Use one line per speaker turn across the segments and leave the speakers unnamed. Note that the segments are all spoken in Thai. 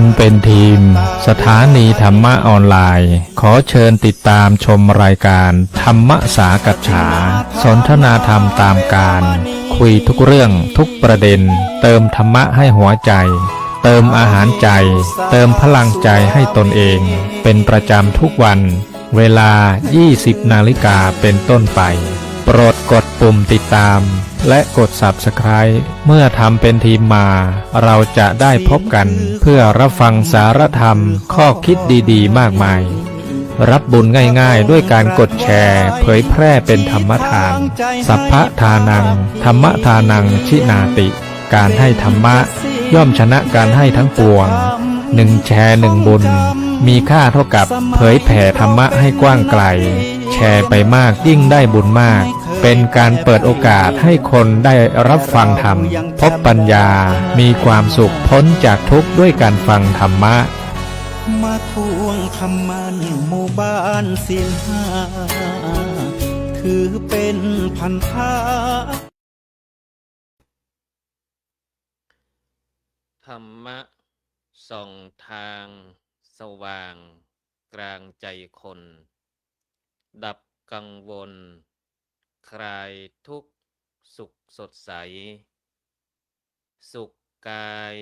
ำเป็นทีมสถานีธรรมะออนไลน์ขอเชิญติดตามชมรายการธรรมสากัจฉาสนทนาธรรมตามการคุยทุกเรื่องทุกประเด็นเติมธรรมะให้หัวใจเติมอาหารใจเติมพลังใจให้ตนเองเป็นประจำทุกวันเวลา 20 นาฬิกาเป็นต้นไปโปรดกดปุ่มติดตามและกด Subscribe เมื่อทำเป็นทีมมาเราจะได้พบกันเพื่อรับฟังสารธรรมข้อคิดดีๆมากมายรับบุญง่ายๆด้วยการกดแชร์เผยแพร่เป็นธรรมทานสัพพทานังธรรมทานังชินาติการให้ธรรมะย่อมชนะการให้ทั้งปวง1 แชร์ 1 บุญมีค่าเท่ากับเผยแผ่ธรรมะให้กว้างไกลแชร์ไปมากยิ่งได้บุญมากเป็นการเปิดโอกาสให้คนได้รับฟังธรรมพบปัญญามีความสุขพ้นจากทุกข์ด้วยการฟังธรรมะ
มาทวงธรรมันหมู่บ้านศีลห้าถือเป็นพันธะ
ธรรมะส่องทางสว่างกลางใจคนดับกังวลคลายทุกข์สุขสดใสสุขกาย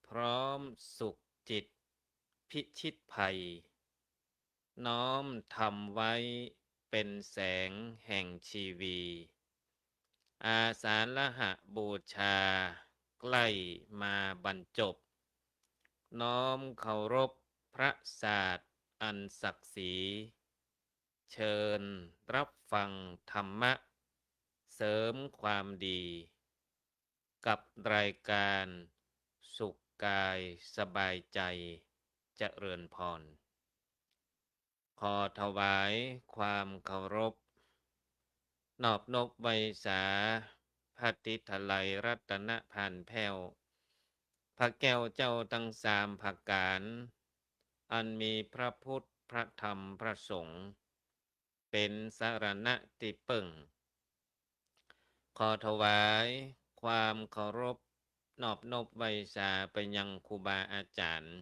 พร้อมสุขจิตพิชิตภัยน้อมทำไว้เป็นแสงแห่งชีวีอาสาฬหบูชาใกล้มาบรรจบน้อมเคารพพระศาสตร์อันศักดิ์ศรีเชิญรับฟังธรรมะเสริมความดีกับรายการสุขกายสบายใจเจริญพรขอถวายความเคารพนอบนบไวสาพระติทไลยรัตนพันแผ้วพระแก้วเจ้าทั้ง3 ประการอันมีพระพุทธพระธรรมพระสงฆ์เป็นสรณะที่พึ่งขอถวายความเคารพนอบนบไวสาไปยังครูบาอาจารย์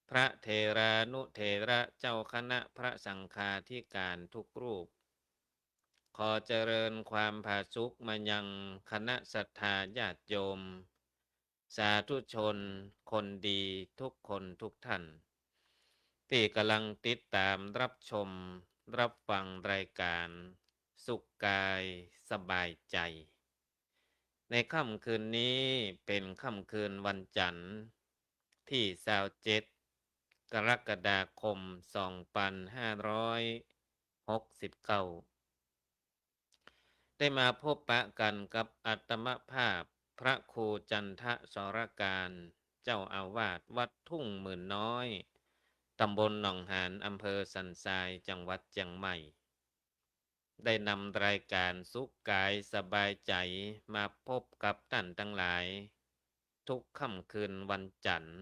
พระเถรานุเถระเจ้าคณะพระสังฆาธิการทุกรูปขอเจริญความผาสุกมายังคณะศรัทธาญาติโยมสาธุชนคนดีทุกคนทุกท่านที่กำลังติดตามรับชมรับฟังรายการสุขกายสบายใจในค่ำคืนนี้เป็นค่ำคืนวันจันทร์ที่27 กรกฎาคม 2569ได้มาพบปะกันกับอัตมภาพพระครูจันทสรการเจ้าอาวาสวัดทุ่งหมื่นน้อยตำบลหนองหานอำเภอสันทรายจังหวัดเชียงใหม่ได้นำรายการสุขกายสบายใจมาพบกับท่านทั้งหลายทุกค่ำคืนวันจันทร์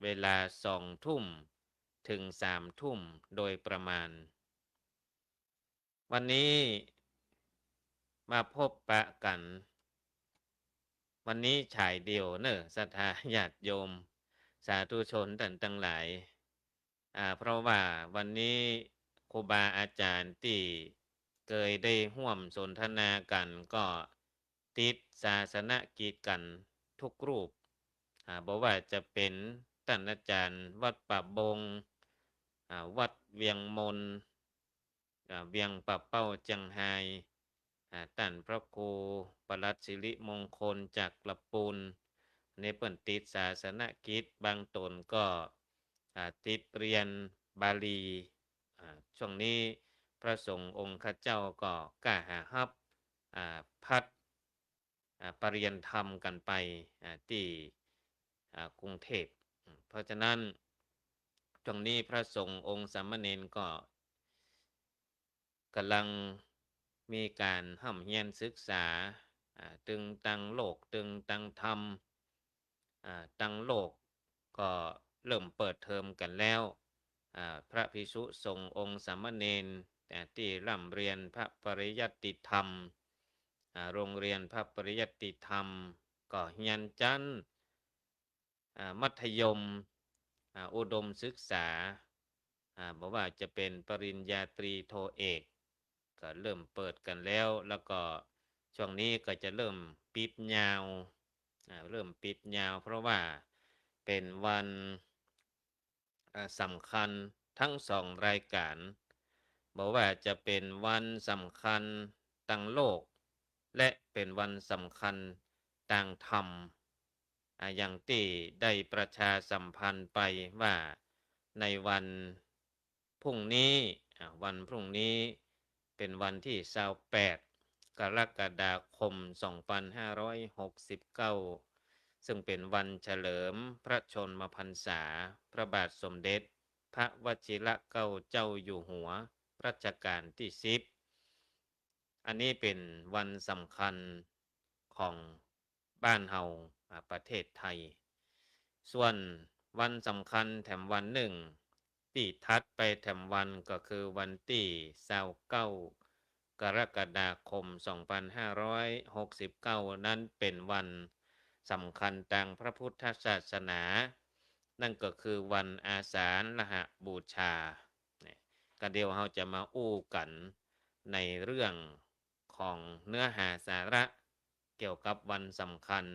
เวลา2 ทุ่มถึง3 ทุ่มโดยประมาณวันนี้มาพบปะกันวันนี้ฉายเดียวเนอะศรัทธาญาติโยมสาธุชนท่านทั้งหลายเพราะว่าวันนี้ครูบาอาจารย์ที่เคยได้ร่วมสนทนากันก็ติดศาสนกิจกันทุกรูปบอกว่าจะเป็นท่านอาจารย์วัดป่าบงวัดเวียงมนเวียงป่าเป้าเจียงไฮ้ท่านพระครูปลัดสิริมงคลจากกระปูนในเปิ่นติดศาสนกิจบางตนก็ติดเรียนบาลีช่วงนี้พระสงฆ์องค์ข้าเจ้าก็กล้าหาฮับพัดปริญญาธรรมกันไปที่กรุงเทพเพราะฉะนั้นช่วงนี้พระสงฆ์องค์สามเณรก็กำลังมีการห้ำเฮียนศึกษาตึงตังโลกตึงตังธรรมตังโลกก็เริ่มเปิดเทอมกันแล้วพระภิกษุสงฆ์องค์สามเณรที่ร่ำเรียนพระปริยัติธรรมโรงเรียนพระปริยัติธรรมก็เฮียนจัน มัธยมอุดมศึกษาบอกว่าจะเป็นปริญญาตรีโทเอกก็เริ่มเปิดกันแล้วก็ช่วงนี้ก็จะเริ่มปิดยาวเริ่มปิดยาวเพราะว่าเป็นวันสำคัญทั้งสองรายการบอกว่าจะเป็นวันสำคัญต่างโลกและเป็นวันสำคัญต่างธรรมอย่างที่ได้ประชาสัมพันธ์ไปว่าในวันพรุ่งนี้วันพรุ่งนี้เป็นวันที่28กรกฎาคม2569ซึ่งเป็นวันเฉลิมพระชนมพรรษาพระบาทสมเด็จพระวชิรเกล้าเจ้าอยู่หัวรัชกาลที่10อันนี้เป็นวันสำคัญของบ้านเฮาประเทศไทยส่วนวันสำคัญแถมวันหนึ่งที่ทัดไปแถมวันก็คือวันที่29กรกฎาคม2569นั้นเป็นวันสำคัญทางพระพุทธศาสนานั่นก็คือวันอาสาฬหบูชาก็เดี๋ยวเราจะมาอู้กันในเรื่องของเนื้อหาสาระเกี่ยวกับวันสำคัญ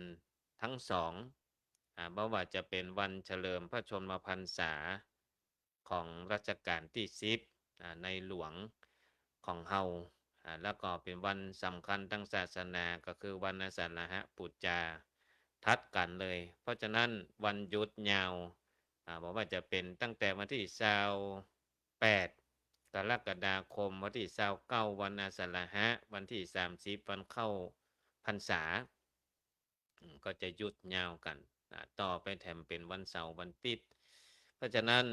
ทั้งสองไม่ว่าจะเป็นวันเฉลิมพระชนมพรรษาของรัชกาลที่10ในหลวงของเฮาแล้วก็เป็นวันสำคัญทางศาสนาก็คือวันอาสาฬหบูชาทัดกันเลยเพราะฉะนั้นวันหยุดยาวบอกว่าจะเป็นตั้งแต่วันที่28กรกฎาคมวันที่29วันอาสาฬหะวันที่30วันเข้าพรรษาก็จะหยุดยาวกันต่อไปแถมเป็นวันเสาร์วันปิดเพราะฉะนั้น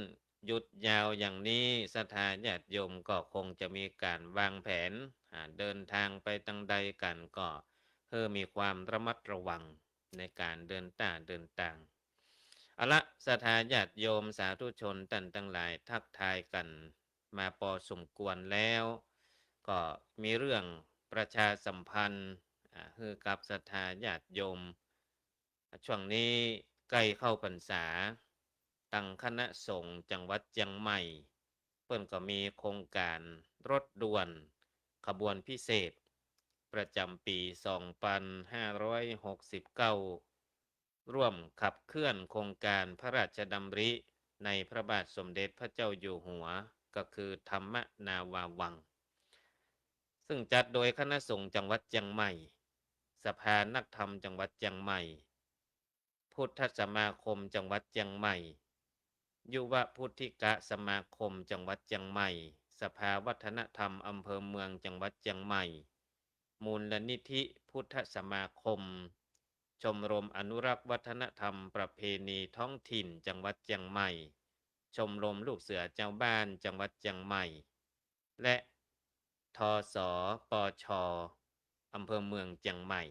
หยุดยาวอย่างนี้ศรัทธาญาติโยมก็คงจะมีการวางแผนเดินทางไปตั้งใดกันก็เพื่อมีความระมัดระวังในการเดินต่างเอาละศรัทธาญาติโยมสาธุชนท่านทั้งหลายทักทายกันมาพอสมควรแล้วก็มีเรื่องประชาสัมพันธ์คือกับศรัทธาญาติโยมช่วงนี้ใกล้เข้าพรรษาตั้งคณะสงฆ์จังหวัดเชียงใหม่เพิ่นก็มีโครงการรถด่วนขบวนพิเศษประจำปี2569ร่วมขับเคลื่อนโครงการพระราชดำริในพระบาทสมเด็จพระเจ้าอยู่หัวก็คือธรรมนาวาวังซึ่งจัดโดยคณะสงฆ์จังหวัดเชียงใหม่สภานักธรรมจังหวัดเชียงใหม่พุทธสมาคมจังหวัดเชียงใหม่ยุวพุทธิกะสมาคมจังหวัดเชียงใหม่สภาวัฒนธรรมอำเภอเมืองจังหวัดเชียงใหม่มูลนิธิพุทธสมาคมชมรมอนุรักษ์วัฒนธรรมประเพณีท้องถิ่นจังหวัดเชียงใหม่ชมรมลูกเสือเจ้าบ้านจังหวัดเชียงใหม่และทสปชอำเภอเมืองเชียงใหม่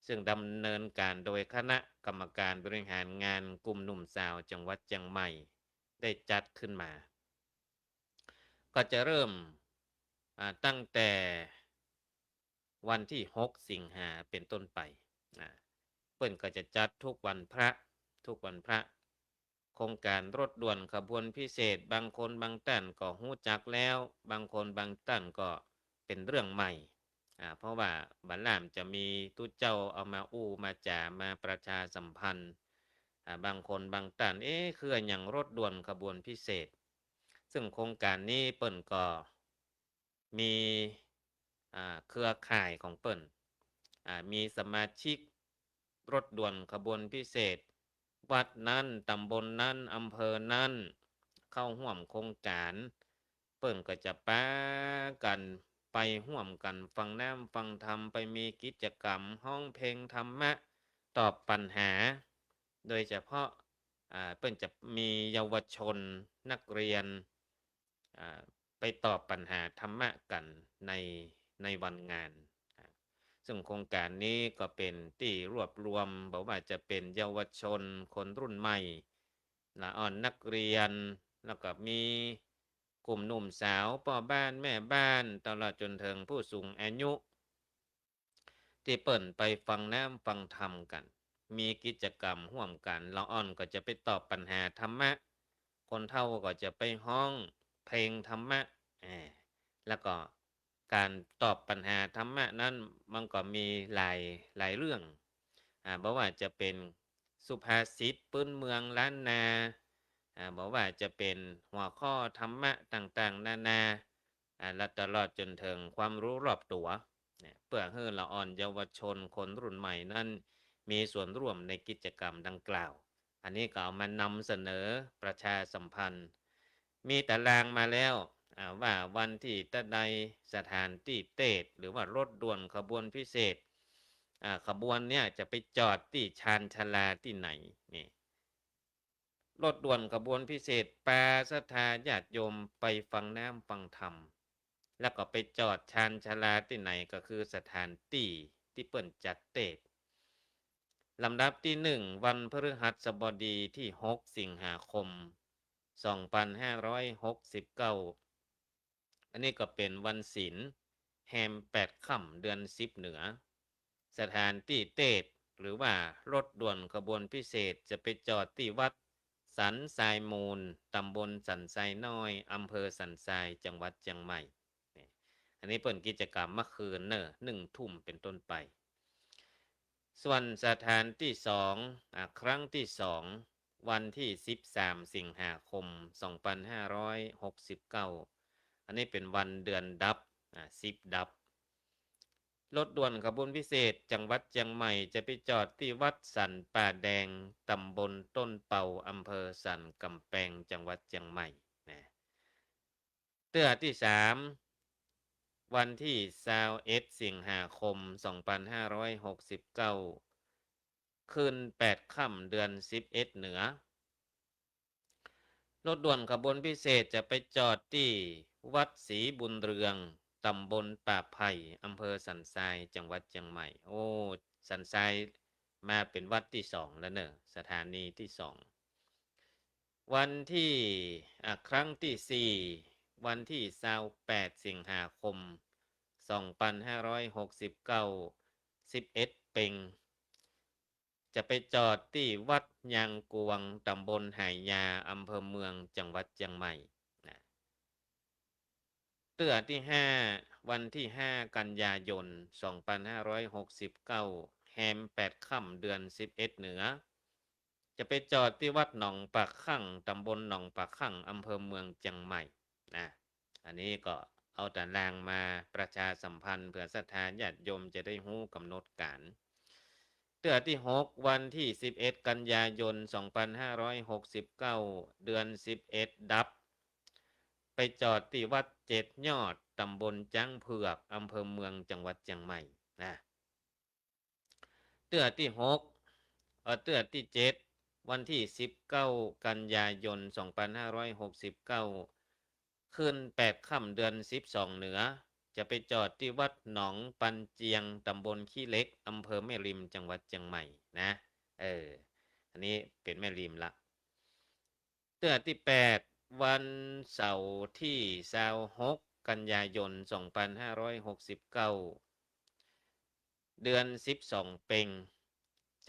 ซึ่งดำเนินการโดยคณะกรรมการบริหารงานกลุ่มหนุ่มสาวจังหวัดเชียงใหม่ได้จัดขึ้นมาก็จะเริ่มตั้งแต่วันที่6สิงหาเป็นต้นไปเปิ้นก็จะจัดทุกวันพระโครงการรถด่วนขบวนพิเศษบางคนบางท่านก็รู้จักแล้วบางคนบางท่านก็เป็นเรื่องใหม่เพราะว่าบัดล่ามจะมีตู้เจ้าเอามาอู้มาจ่ามาประชาสัมพันธ์บางคนบางท่านคืออย่างรถด่วนขบวนพิเศษซึ่งโครงการนี้เปิ้นก็มีเครือข่ายของเปิ้นมีสมาชิกรถด่วนขบวนพิเศษวัดนั้นตำบลนั้นอำเภอนั้นเข้าร่วมโครงการเปิ้นก็จะป้ากันไปร่วมกันฟังน้ำฟังธรรมไปมีกิจกรรมห้องเพลงธรรมะตอบปัญหาโดยเฉพาะเปิ้นจะมีเยาวชนนักเรียนไปตอบปัญหาธรรมะกันในวันงานซึ่งโครงการนี้ก็เป็นที่รวบรวมบอกว่าจะเป็นเยาวชนคนรุ่นใหม่ละอ่อนนักเรียนแล้วก็มีกลุ่มหนุ่มสาวพ่อบ้านแม่บ้านตลอดจนถึงผู้สูงอายุที่เปิ่นไปฟังน้ำฟังธรรมกัน มีกิจกรรมร่วมกันละอ่อนก็จะไปตอบปัญหาธรรมะคนเฒ่าก็จะไปฮ้องเพลงธรรมะแล้วก็การตอบปัญหาธรรมะนั้นมันก็มีหลายเรื่องบ่ว่าจะเป็นสุภาษิตพื้นเมืองล้านนาบ่ว่าจะเป็นหัวข้อธรรมะต่างๆนานาและตลอดจนถึงความรู้รอบตัวเพื่อให้ละอ่อนเยาวชนคนรุ่นใหม่นั้นมีส่วนร่วมในกิจกรรมดังกล่าวอันนี้ก็เอามานำเสนอประชาสัมพันธ์มีตารางมาแล้วว่าวันที่ตะใดสถานที่เตดหรือว่ารถด่วนขบวนพิเศษขบวนเนี่ยจะไปจอดที่ชานชาลาที่ไหนนี่รถด่วนขบวนพิเศษปาศรัทธาญาติโยมไปฟังน้ำฟังธรรมแล้วก็ไปจอดชานชาลาที่ไหนก็คือสถานที่เปิ้นจัดเตดลำดับที่1วันพฤหัสบดีที่6สิงหาคม2569อันนี้ก็เป็นวันศีลแฮม8ค่ำเดือน10เหนือสถานที่เตดหรือว่ารถด่วนขบวนพิเศษจะไปจอดที่วัดสันทรายมูลตำบลสันทรายน้อยอำเภอสันทรายจังหวัดเชียงใหม่อันนี้เปิดกิจกรรมเมื่อคืนเนอะ1 ทุ่มเป็นต้นไปส่วนสถานที่2ครั้งที่2วันที่13สิงหาคม2569อันนี้เป็นวันเดือนดับ10ดับรถด่วนขบวนพิเศษจังหวัดเชียงใหม่จะไปจอดที่วัดสันป่าแดงตำบลต้นเป่าอำเภอสันกำแพงจังหวัดเชียงใหม่นะเตือที่3วันที่21สิงหาคม2569คืน8ค่ำเดือน11เหนือรถด่วนขบวนพิเศษจะไปจอดที่วัดศรีบุญเรืองตำบลป่าไผ่อำเภอสันทรายจังหวัดเชียงใหม่โอ้สันทรายมาเป็นวัดที่2แล้วเนอะสถานีที่2วันที่ครั้งที่4วันที่28สิงหาคม2569 11เพ็งจะไปจอดที่วัดยางกวงตำบลไหยาอำเภอเมืองจังหวัดเชียงใหม่นะเตือที่วันที่5กันยายน2569แฮม8ค่ำเดือน11เหนือจะไปจอดที่วัดหนองปากคั่งตำบลหนองปากคั่งอำเภอเมืองเชียงใหม่นะอันนี้ก็เอาตารางมาประชาสัมพันธ์เพื่อศรัทธาญาติโยมจะได้รู้กำหนดการเตือที่6วันที่11กันยายน2569เดือน11ดับไปจอดที่วัด7ยอดตำบลจังเผือกอำเภอเมืองจังหวัดเชียงใหม่นะเตือที่เตือที่วันที่19กันยายน2569คืน8ค่ำเดือน12เหนือจะไปจอดที่วัดหนองปันเจียงตำบลขี้เล็กอำเภอแม่ริมจังหวัดเชียงใหม่นะอันนี้เป็นแม่ริมละเตือที่วันเสาร์ที่26กันยายน2569เดือน12เพ็ง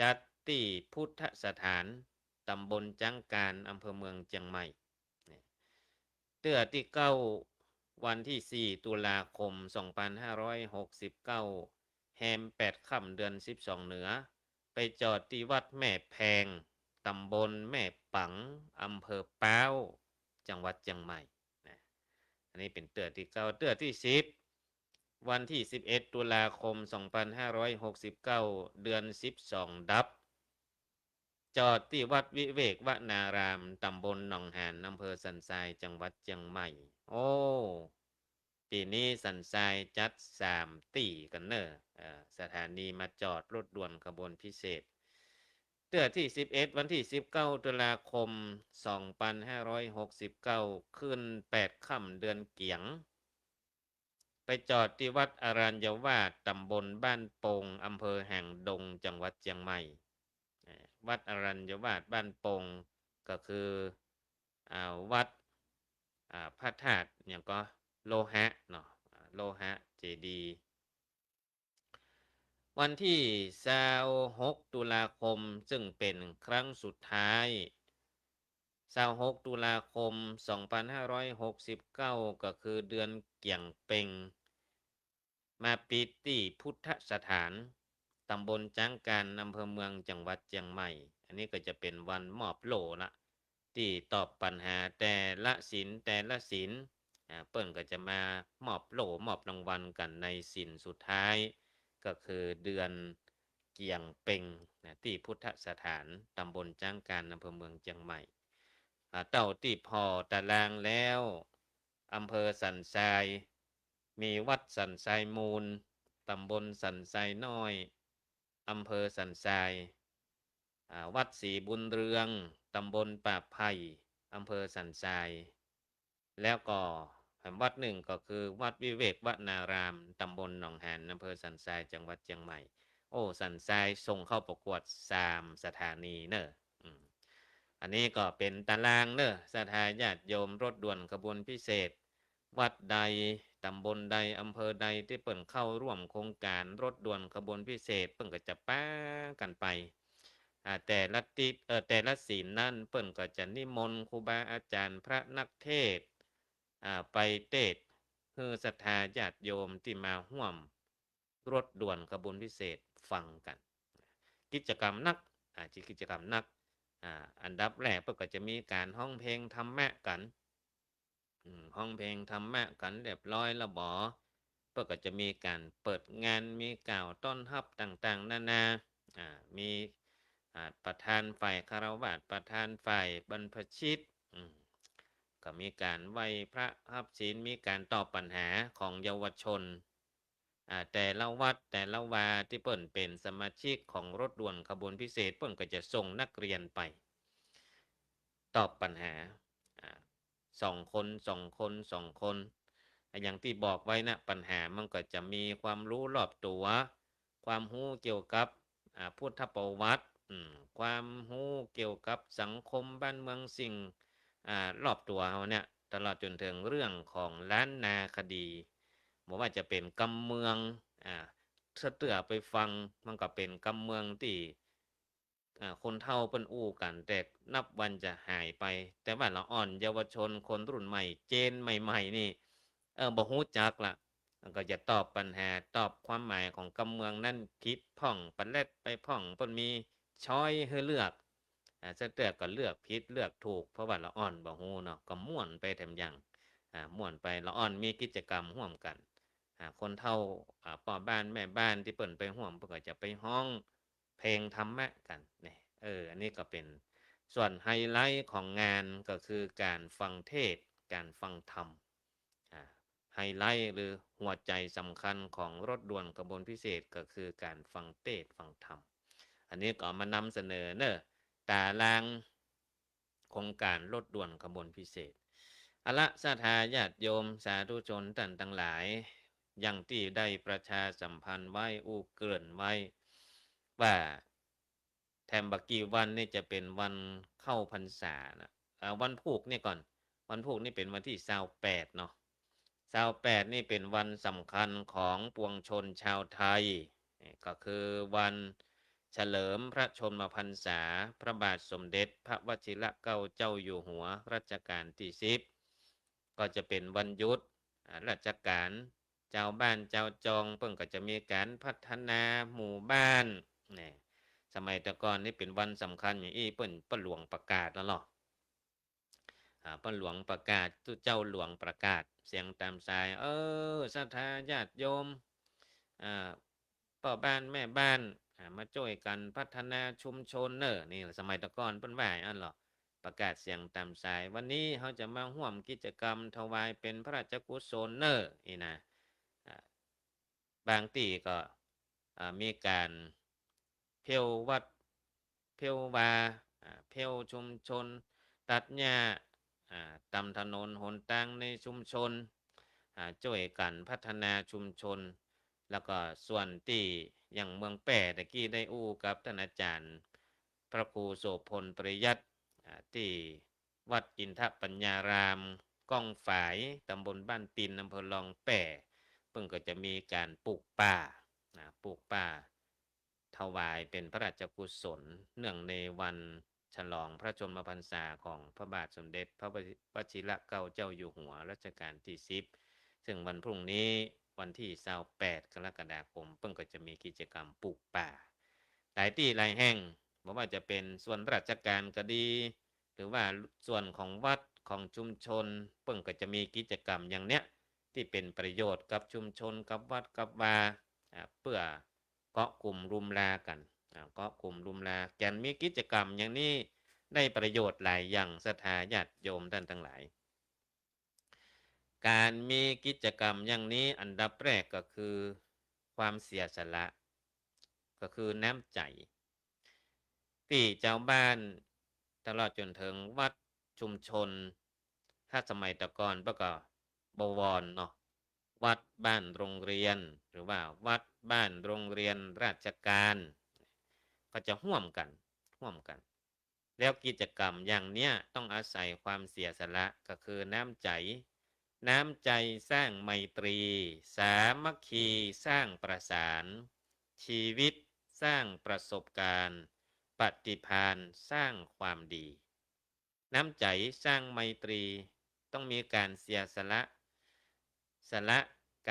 จัดที่พุทธสถานตำบลจังการอำเภอเมืองเชียงใหม่เตือที่วันที่4ตุลาคม2569แฮม8ค่ำเดือน12เหนือไปจอดที่วัดแม่แพงตำบลแม่ปังอำเภอป้าวจังหวัดเชียงใหม่นะอันนี้เป็นเตือที่เตือที่วันที่11ตุลาคม2569เดือน12ดับจอดที่วัดวิเวกวนารามตำบลหนองหานอำเภอสันทรายจังหวัดเชียงใหม่โอ้ปีนี้สันทรายจัด3ตีกันเนอะสถานีมาจอดรถด่วนขบวนพิเศษเตือที่11วันที่19ตุลาคม2569ขึ้น8ค่ำเดือนเกียงไปจอดที่วัดอรัญญวาสตำบลบ้านโป่งอำเภอแห่งดงจังหวัดเชียงใหม่วัดอรัญญวาสบ้านโป่งก็คือวัดพระธาตุอย่างก็โลหะเนาะโลหะเจดีย์ วันที่26ตุลาคมซึ่งเป็นครั้งสุดท้าย26ตุลาคม2569ก็คือเดือนเกี่ยงเป็งมาปิดที่พุทธสถานตำบลจ้างการอำเภอเมืองจังหวัดเชียงใหม่อันนี้ก็จะเป็นวันมอบโล่ละที่ตอบปัญหาแต่ละศิลเปิ้นก็จะมามอบโล่มอบรางวัลกันในศิลสุดท้ายก็คือเดือนเกี่ยงเป็งนะที่พุทธสถานตำบลจ้างการอำเภอเมืองเชียงใหม่เต่าที่พอตารางแล้วอำเภอสันทรายมีวัดสันทรายมูลตำบลสันทรายน้อยอำเภอสันทรายวัดศรีบุญเรืองตำบลป่าไผ่อำเภอสันทรายแล้วก็วัดหนึ่งก็คือวัดวิเวกวนารามตำบลหนองหานอำเภอสันทรายจังหวัดเชียงใหม่โอ้สันทรายส่งเข้าประกวด3สถานีเนอะอันนี้ก็เป็นตารางเนอะสถาญาติโยมรถด่วนขบวนพิเศษวัดใดตำบลใดอำเภอใดที่เปิ่นเข้าร่วมโครงการรถด่วนขบวนพิเศษเปิ่นก็จะป้ากันไปแต่ละศีลนั่นเปิ่นก็จะนิมนต์ครูบาอาจารย์พระนักเทศไปเทศคือศรัทธาญาติโยมที่มาร่วมรถด่วนขบวนพิเศษฟังกันกิจกรรมนักกิจกรรมนักอันดับแรกเปิ่นก็จะมีการห้องเพลงธรรมะกันห้องเพลงธรรมะกันเรียบร้อยแล้วบอเพื่อก็จะมีการเปิดงานมีกล่าวต้อนรับต่างๆนานามีประธานฝ่ายคารวะประธานฝ่ายบรรพชิตก็มีการไหว้พระรับศีลมีการตอบปัญหาของเยาวชนแต่ละวัดแต่ละวาที่เปิ่นเป็นสมาชิกของรถด่วนขบวนพิเศษเปิ่นก็จะส่งนักเรียนไปตอบปัญหา2 คนอย่างที่บอกไว้นะปัญหามันก็จะมีความรู้รอบตัวความรู้เกี่ยวกับพุทธประวัติความรู้เกี่ยวกับสังคมบ้านเมืองสิ่งรอบตัวเราเนี่ยตลอดจนถึงเรื่องของล้านนาคดีบอกว่าจะเป็นกำเมืองถ้าเตื่อไปฟังมันก็เป็นกำเมืองที่คนเฒ่าเปิ้นอู้กันแต่นับวันจะหายไปแต่ว่าละอ่อนเยาวชนคนรุ่นใหม่เจนใหม่ๆนี่บ่ฮู้จักล่ะมันก็จะตอบปัญหาตอบความหมายของกำเมืองนั่นคิดพ่องปะเล็ดไปพ่องเปิ้นมีช้อยให้เลือกซักเทื่อก็เลือกผิดเลือกถูกเพราะว่าละอ่อนบ่ฮู้เนาะก็ม่วนไปแถมยังม่วนไปละอ่อนมีกิจกรรมร่วมกันคนเฒ่าพ่อบ้านแม่บ้านที่เปิ้นไปร่วมเพิ่นก็จะไปร้องเพลงธรรมะกันนี่อันนี้ก็เป็นส่วนไฮไลต์ของงานก็คือการฟังเทศน์การฟังธรรมไฮไลท์หรือหัวใจสำคัญของรถด่วนขบวนพิเศษก็คือการฟังเทศน์ฟังธรรมอันนี้ก็มานำเสนอเนอะตารางโครงการรถด่วนขบวนพิเศษอะละสาธาญาติโยมสาธุชนท่านทั้งหลายอย่างที่ได้ประชาสัมพันธ์ไว้อู้เกริ่นไว้ว่าแถมบักกี่วันนี่จะเป็นวันเข้าพรรษานะวันผูกนี่ก่อนวันผูกนี่เป็นวันที่28เนาะ28นี่เป็นวันสำคัญของปวงชนชาวไทยก็คือวันเฉลิมพระชนมพรรษาพระบาทสมเด็จพระวชิรเกล้าเจ้าอยู่หัวรัชกาลที่10ก็จะเป็นวันหยุดราชการเจ้าบ้านเจ้าจองเพิ่นก็จะมีการพัฒนาหมู่บ้านนี่สมัยแต่ก่อนนี่เป็นวันสำคัญอย่างอี้เปิ้นหลวงประกาศแล้วเนาะป้าหลวงประกาศเจ้าหลวงประกาศเสียงตามสายศรัทธาญาติโยมพ่อบ้านแม่บ้านมาช่วยกันพัฒนาชุมชนเนอะนี่สมัยตะก่อนเปิ้นว่าอันเหรอประกาศเสียงตามสายวันนี้เขาจะมาร่วมกิจกรรมถวายเป็นพระราชกุศลเนอะนี่นะบางที่ก็มีการเพลวัดเพลวาเพลชุมชนตัดหญ้าตามถนนหนทางในชุมชนช่วยกันพัฒนาชุมชนแล้วก็ส่วนที่อย่างเมืองแป่ตะกี้ได้อู้กับท่านอาจารย์พระครูโสพลปริยัติที่วัดอินทปัญญารามก้องฝายตำบลบ้านปินอำเภอลองแป่เพิ่งก็จะมีการปลูกป่า ถวายเป็นพระราชกุศลเนื่องในวันฉลองพระชนมพรรษาของพระบาทสมเด็จพระวชิรเกล้าเจ้าอยู่หัวรัชกาลที่10ซึ่งวันพรุ่งนี้วันที่28กรกฎาคมเพิ่งก็จะมีกิจกรรมปลูกป่าหลายที่หลายแห่งไม่ว่าจะเป็นส่วนราชการก็ดีหรือว่าส่วนของวัดของชุมชนเพิ่งก็จะมีกิจกรรมอย่างเนี้ยที่เป็นประโยชน์กับชุมชนกับวัดกับวาเพื่อเกาะกลุ่มรุมลากันเกาะกลุ่มรุมลาแกนมีกิจกรรมอย่างนี้ได้ประโยชน์หลายอย่างศรัทธาญาติโยมท่านทั้งหลายการมีกิจกรรมอย่างนี้อันดับแรกก็คือความเสียสละก็คือน้ำใจที่เจ้าบ้านตลอดจนถึงวัดชุมชนถ้าสมัยตะก่อนก็บวรเนาะวัดบ้านโรงเรียนหรือว่าวัดบ้านโรงเรียนราชการก็จะร่วมกันแล้วกิจกรรมอย่างเนี้ยต้องอาศัยความเสียสละก็คือน้ำใจสร้างไมตรีสามัคคีสร้างประสานชีวิตสร้างประสบการณ์ปฏิภาณสร้างความดีน้ำใจสร้างไมตรีต้องมีการเสียสละ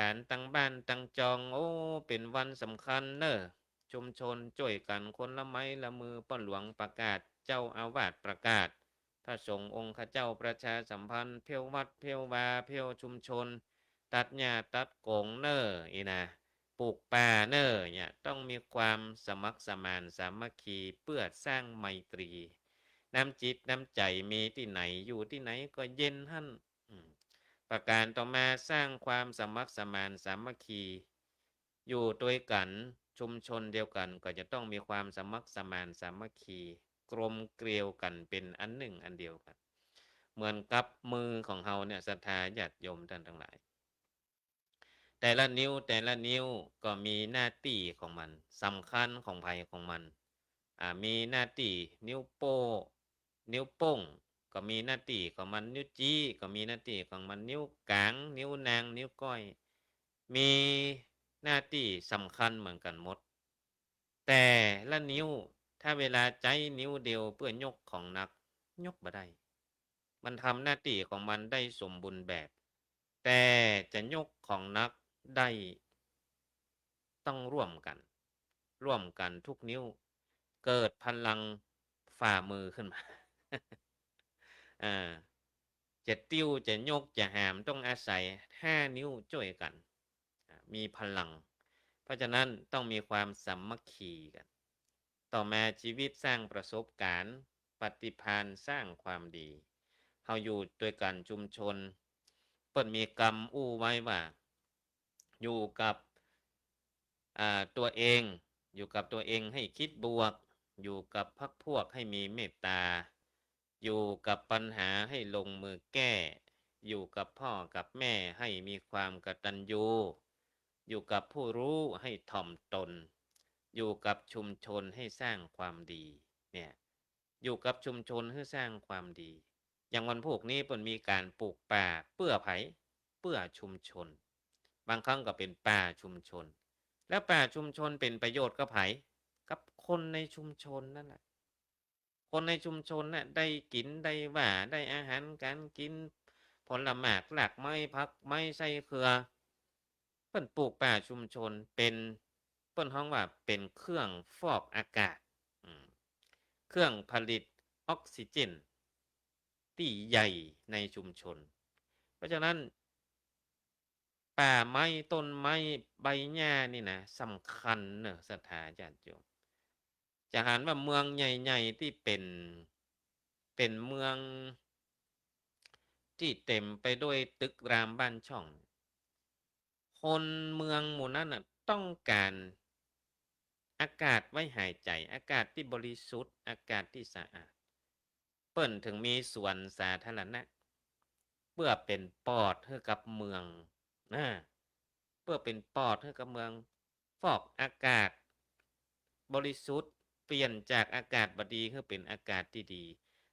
การตั้งบ้านตั้งจองเป็นวันสำคัญเนอะชุมชนช่วยกันคนละไม้ละมือป้อนหลวงประกาศเจ้าอาวาสประกาศพระสงฆ์องค์ข้าเจ้าประชาสัมพันธ์เพียววัดเพียววาเพียวชุมชนตัดหญ้าตัดโกงเนอะอีนะปลูกป่าเนอะเนี่ยต้องมีความสมัครสมานสามัคคีเพื่อสร้างไมตรีน้ำจิตน้ำใจมีที่ไหนอยู่ที่ไหนก็เย็นหั่นประการต่อมาสร้างความสมัครสมานสามัคคีอยู่ด้วยกันชุมชนเดียวกันก็จะต้องมีความสมัครสมานสามัคคีกลมเกลียวกันเป็นอันหนึ่งอันเดียวกันเหมือนกับมือของเฮาเนี่ยศรัทธาญาติโยมท่านทั้งหลายแต่ละนิ้วก็มีหน้าที่ของมันสำคัญของไผของมันมีหน้าที่นิ้วโป้งก็มีหน้าที่ของมันนิ้วจี้ก็มีหน้าที่ของมันนิ้วกลางนิ้วนางนิ้วก้อยมีหน้าที่สำคัญเหมือนกันหมดแต่ละนิ้วถ้าเวลาใจนิ้วเดียวเพื่อยกของหนักยกบ่ได้มันทำหน้าที่ของมันได้สมบูรณ์แบบแต่จะยกของหนักได้ต้องร่วมกันทุกนิ้วเกิดพลังฝ่ามือขึ้นมา จะติ้วจะยกจะหามต้องอาศัย5นิ้วช่วยกันมีพลังเพราะฉะนั้นต้องมีความสามัคคีกันต่อมาชีวิตสร้างประสบการณ์ปฏิภาณสร้างความดีเฮาอยู่ด้วยกันชุมชนเปิ้นมีกรรมอู้ไว้ว่าอยู่กับตัวเองให้คิดบวกอยู่กับพรรคพวกให้มีเมตตาอยู่กับปัญหาให้ลงมือแก้อยู่กับพ่อกับแม่ให้มีความกตัญญูอยู่กับผู้รู้ให้ถ่อมตนอยู่กับชุมชนให้สร้างความดีเนี่ยอยู่กับชุมชนให้สร้างความดีอย่างวันพวกนี้เปิ้นมีการปลูกป่าเพื่อไผเพื่อชุมชนบางครั้งก็เป็นป่าชุมชนแล้วป่าชุมชนเป็นประโยชน์กับไผกับคนในชุมชนนั่นแหละคนในชุมชนน่ะได้กินได้ว่าได้อาหารการกินผลหมากหลากไม้ผักไม้ไส้เครือเปิ้นปลูกป่าชุมชนเป็นเปิ้นฮ้องว่าเป็นเครื่องฟอกอากาศเครื่องผลิตออกซิเจนที่ใหญ่ในชุมชนเพราะฉะนั้นป่าไม้ต้นไม้ใบหญ้านี่นะสำคัญเนอะศรัทธาญาติโยมจะหันว่าเมืองใหญ่ๆที่เป็นเมืองที่เต็มไปด้วยตึกรามบ้านช่องคนเมืองหมู่นั้นน่ะต้องการอากาศไว้หายใจอากาศที่บริสุทธิ์อากาศที่สะอาดเปิ้นถึงมีสวนสาธารณะเพื่อเป็นปอดให้กับเมืองนะเพื่อเป็นปอดให้กับเมืองฟอกอากาศบริสุทธิ์เปลี่ยนจากอากาศบดีให้เป็นอากาศที่ดี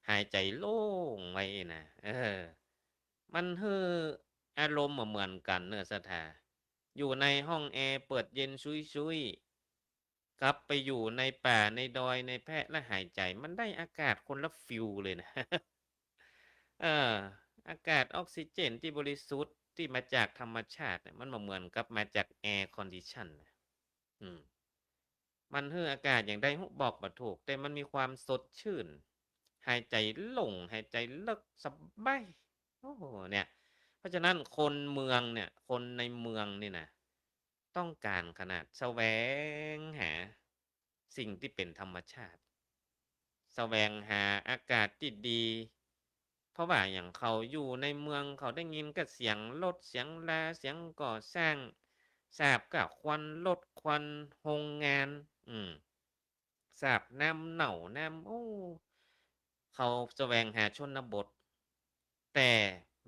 หายใจโล่งไว้นะมันฮืออารมณ์เหมือนกันเนอะศรัทธาอยู่ในห้องแอร์เปิดเย็นชุย กลับไปอยู่ในป่าในดอยในแพะและหายใจมันได้อากาศคนละฟิลเลยนะ เอออากาศออกซิเจนที่บริสุทธิ์ที่มาจากธรรมชาติเนี่ยมันบ่เหมือนกับมาจากแอร์คอนดิชันนะอืมมันให้อากาศอย่างใดฮุบอกบ่ถูกแต่มันมีความสดชื่นหายใจโล่งหายใจเลิกสบายโอ้โฮเนี่ยเพราะฉะนั้นคนเมืองเนี่ยคนในเมืองนี่นะต้องการขนาดแสวงหาสิ่งที่เป็นธรรมชาติแสวงหาอากาศที่ดี เพราะว่าอย่างเขาอยู่ในเมืองเขาได้ยินกับเสียงรถเสียงลาเสียงก่อสร้างสาบกับควันรถควันโรงงานอืมสาบน้ำเหน่าน้ำโอ้เขาแสวงหาชนบทแต่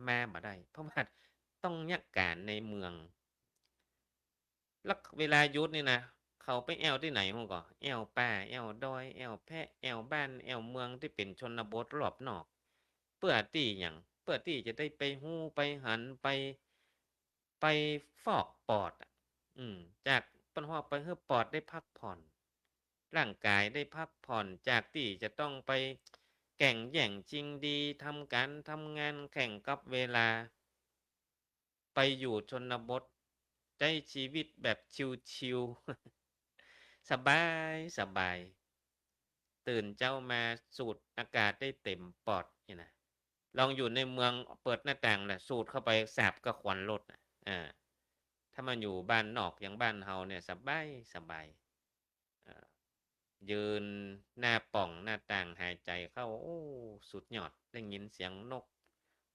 มาบ่ได้เพราะว่าต้องยักการในเมืองแล้วเวลาหยุดนี่นะเขาไปแอวที่ไหนฮู้ก็แอวป่าแอวดอยแอวแพะแอวบ้านแอวเมืองที่เป็นชนบทรอบนอก เพื่อที่หยังเพื่อที่จะได้ไปฮู้ไปหันไปฟอกปอดอะจากเพิ่นฮอกไปให้ปอดได้พักผ่อนร่างกายได้พักผ่อนจากที่จะต้องไปแก่งแย่งชิงดีทำการทำงานแข่งกับเวลาไปอยู่ชนบทใช้ชีวิตแบบชิลๆสบายสบายตื่นเจ้ามาสูดอากาศได้เต็มปอดนี่นะ ลองอยู่ในเมืองเปิดหน้าต่างน่ะสูดเข้าไปแสบก็ควันรถน่ะอาถ้ามันอยู่บ้านนอกอย่างบ้านเฮาเนี่ยสบายสบายเอ่อยืนหน้าป่องหน้าต่างหายใจเข้าโอ้สุดยอดได้ยินเสียงนก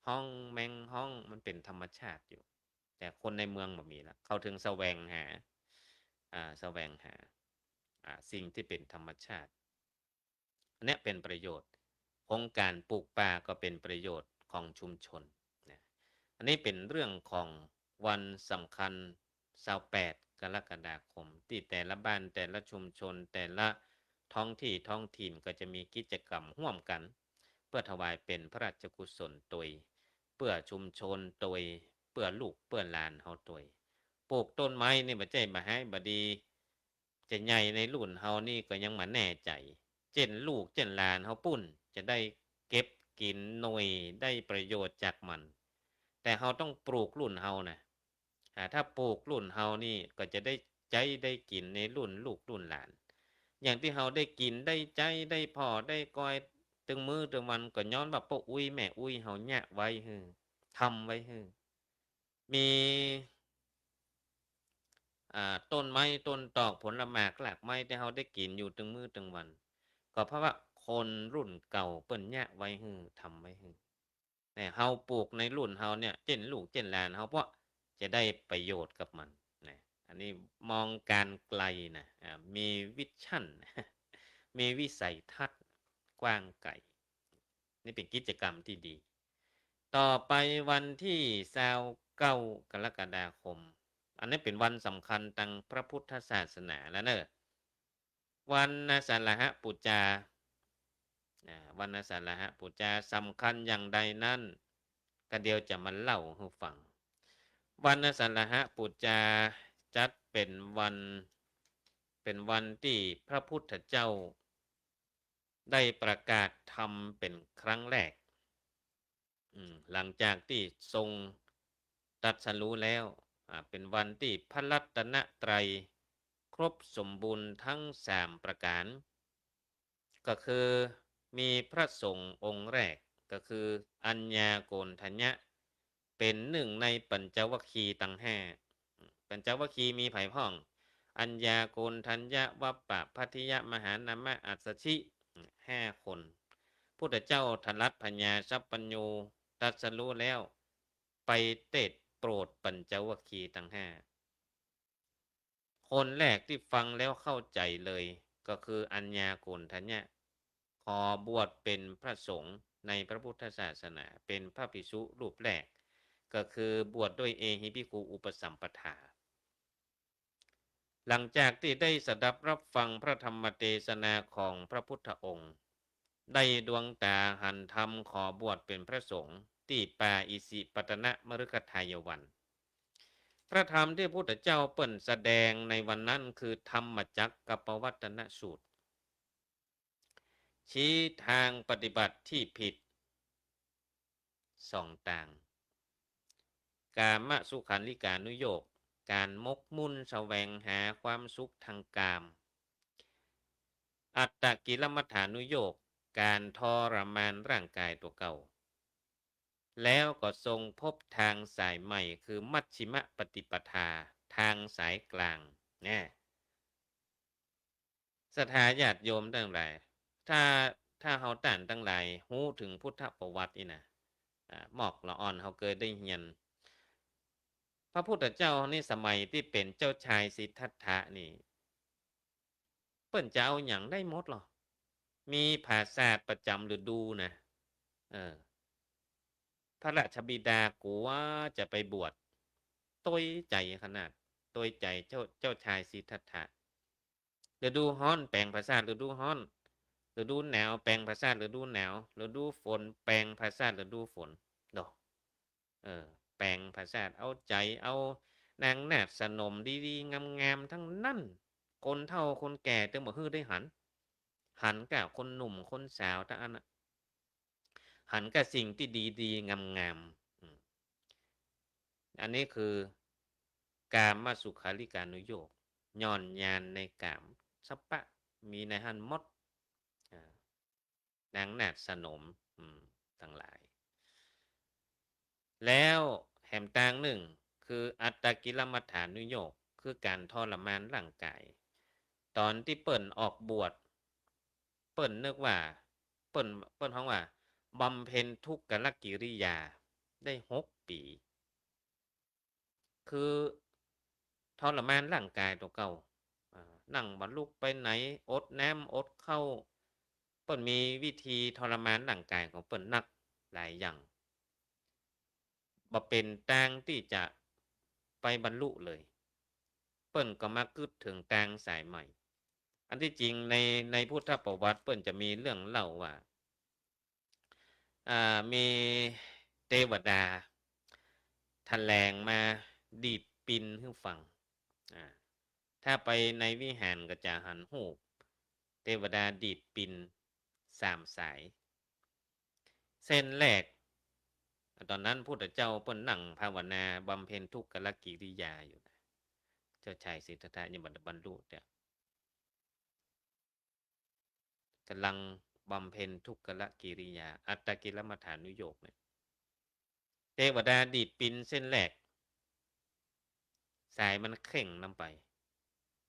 ฮ้องแมงฮ้องมันเป็นธรรมชาติอยู่แต่คนในเมืองบ่มีแล้วเขาถึงแสวงหาแสวงหาสิ่งที่เป็นธรรมชาติอันเนี้ยเป็นประโยชน์โครงการปลูกป่าก็เป็นประโยชน์ของชุมชนนะอันนี้เป็นเรื่องของวันสำคัญ28กรกฎาคมที่แต่ละบ้านแต่ละชุมชนแต่ละท้องที่ท้องถิ่นก็จะมีกิจกรรมร่วมกันเพื่อถวายเป็นพระราชกุศลตวยเพื่อชุมชนตวยเพื่อลูกเพื่อหลานเฮาตวยปลูกต้นไม้นี่บ่ใช่มาให้บ่ดีจะใหญ่ในรุ่นเฮานี่ก็ยังบ่แน่ใจ เช่นลูกเช่นหลานเฮาปุ้นจะได้เก็บกินหน่วยได้ประโยชน์จากมันแต่เฮาต้องปลูกรุ่นเฮานะถ้าปลูกรุ่นเฮานี่ก็จะได้ใจได้กินในรุ่นลูกรุ่นหลานอย่างที่เฮาได้กินได้ใจได้พอได้กอยตึงมือตึงวันก็ย้อนว่าป้าอุ้ยแม่อุ้ยเฮาแยะไว้ฮือทำไว้ฮือมีต้นไม้ต้นตอกผลหมากหลากไม้ที่เฮาได้กินอยู่ตึงมื้อตึงวันก็เพราะว่าคนรุ่นเก่าเปิ้นแยะไว้ฮื้อทำไว้ฮื้อแต่เฮาปลูกในรุ่นเฮาเนี่ยเจ็นลูกเจ็นหลานเฮาเพราะจะได้ประโยชน์กับมันนะอันนี้มองการไกลนะมีวิชั่นมีวิสัยทัศน์กว้างไกลนี่เป็นกิจกรรมที่ดี ต่อไปวันที่29กรกฎาคมอันนี้เป็นวันสำคัญทางพระพุทธศาสนาแล้วเนอะวันอาสาฬหปูชาวันอาสาฬหปูชาสำคัญอย่างใดนั้นก็เดียวจะมาเล่าให้ฟังวันอาสาฬหปูชาจัดเป็นวันที่พระพุทธเจ้าได้ประกาศธรรมเป็นครั้งแรก หลังจากที่ทรงตรัสรู้แล้วเป็นวันที่พระรัตนตรัยครบสมบูรณ์ทั้ง3 ประการก็คือมีพระสงฆ์องค์แรกก็คืออัญญาโกณทัญญะเป็นหนึ่งในปัญจวัคคีย์ตั้งห้าปัญจวัคคีย์มีไผ่พ่องอัญญาโกณทัญญะวัปปะพัทธิยะมหานามะอัสสชิ5 คนพุทธเจ้าทันรัตพญาสัพปัญญูตรัสรู้แล้วไปเตดโปรดปัญจวัคคีย์ทั้งห้าคนแรกที่ฟังแล้วเข้าใจเลยก็คืออัญญาโกณทัญญะขอบวชเป็นพระสงฆ์ในพระพุทธศาสนาเป็นพระภิกษุรูปแรกก็คือบวชด้วยเอหิภิกขุอุปสัมปทาหลังจากที่ได้สดับรับฟังพระธรรมเทศนาของพระพุทธองค์ได้ดวงตาหันธรรมขอบวชเป็นพระสงฆ์ที่ป่าอิสิปตนะมฤคทายวัน พระธรรมที่พระพุทธเจ้าเปิ่นแสดงในวันนั้นคือธรรมจักรกับปวัตตนสูตรชี้ทางปฏิบัติที่ผิดสองต่าง กามสุขันลิกานุโยคการมกมุ่นแสวงหาความสุขทางกาม อัตตกิลมัฏฐานุโยคการทรมานร่างกายตัวเก่า แล้วก็ทรงพบทางสายใหม่คือมัชชิมปฏิปทาทางสายกลางเนี่ยศรัทธาญาติโยมทั้งหลายถ้าเฮาต่านทั้งหลายรู้ถึงพุทธประวัตินี่นะหมอกละอ่อนเฮาเคยได้เรียนพระพุทธเจ้านี่สมัยที่เป็นเจ้าชายสิทธัตถะนี่เปิ้นจะเอาหยังได้หมดหรอมีภาษาสประจำฤดูนะเออพระราชบิดากลัวจะไปบวชต้วยใจขนาดต้วยใจเจ้าชายสิทธัตถะฤดูร้อนแปลงภาษาฤดูร้อนฤดูหนาวแปลงภาษาฤดูหนาวฤดูฝนแปลงภาษาฤดูฝนดอกแปลงภาษาเอาใจเอานางนาคสนมดีๆงามๆทั้งนั้นคนเฒ่าคนแก่ตึงบ่ฮื้อได้หันกับคนหนุ่มคนสาวทั้งอันน่ะหันกับสิ่งที่ดีๆงามๆอันนี้คือกามสุขาริการุโยคย่อนยานในกามสัปปะมีในหันหมดนางนาคสนมทั้งหลาย แล้วแหมต่างหนึ่งคืออัตตกิลมัฏฐานุโยคคือการทรมานร่างกาย ตอนที่เปิ่นออกบวชเปิ่นนึกว่าเปิ่นฮ้องว่าบำเพ็ญทุกขกิริยาได้6 ปี คือทรมานร่างกายตัวเก่านั่งบ่ลุกไปไหนอดน้ำอดข้าวเปิ่นมีวิธีทรมานร่างกายของเปิ่นนักหลายอย่างบ่เป็นทางที่จะไปบรรลุเลย เปิ้นก็มากึดถึงทางสายใหม่ อันที่จริงในพุทธประวัติเปิ้นจะมีเรื่องเล่าว่ามีเทวดาแถลงมาดีดปินให้ฟังถ้าไปในวิหารก็จะหันหูปเทวดาดีดปิน3 สาย เส้นแรกตอนนั้นพุทธเจ้าเปิ้นนั่งภาวนาบำเพ็ญทุกขกิริยาอยู่นะเจ้าชายสิทธัตถะยังบ่ได้บรรลุเนี่ยกำลังบำเพ็ญทุกขกิริยาอัตตกิลมัฏฐานุโยคเนี่ยเทวดาดีดปินเส้นแรกสายมันเข่งนำไป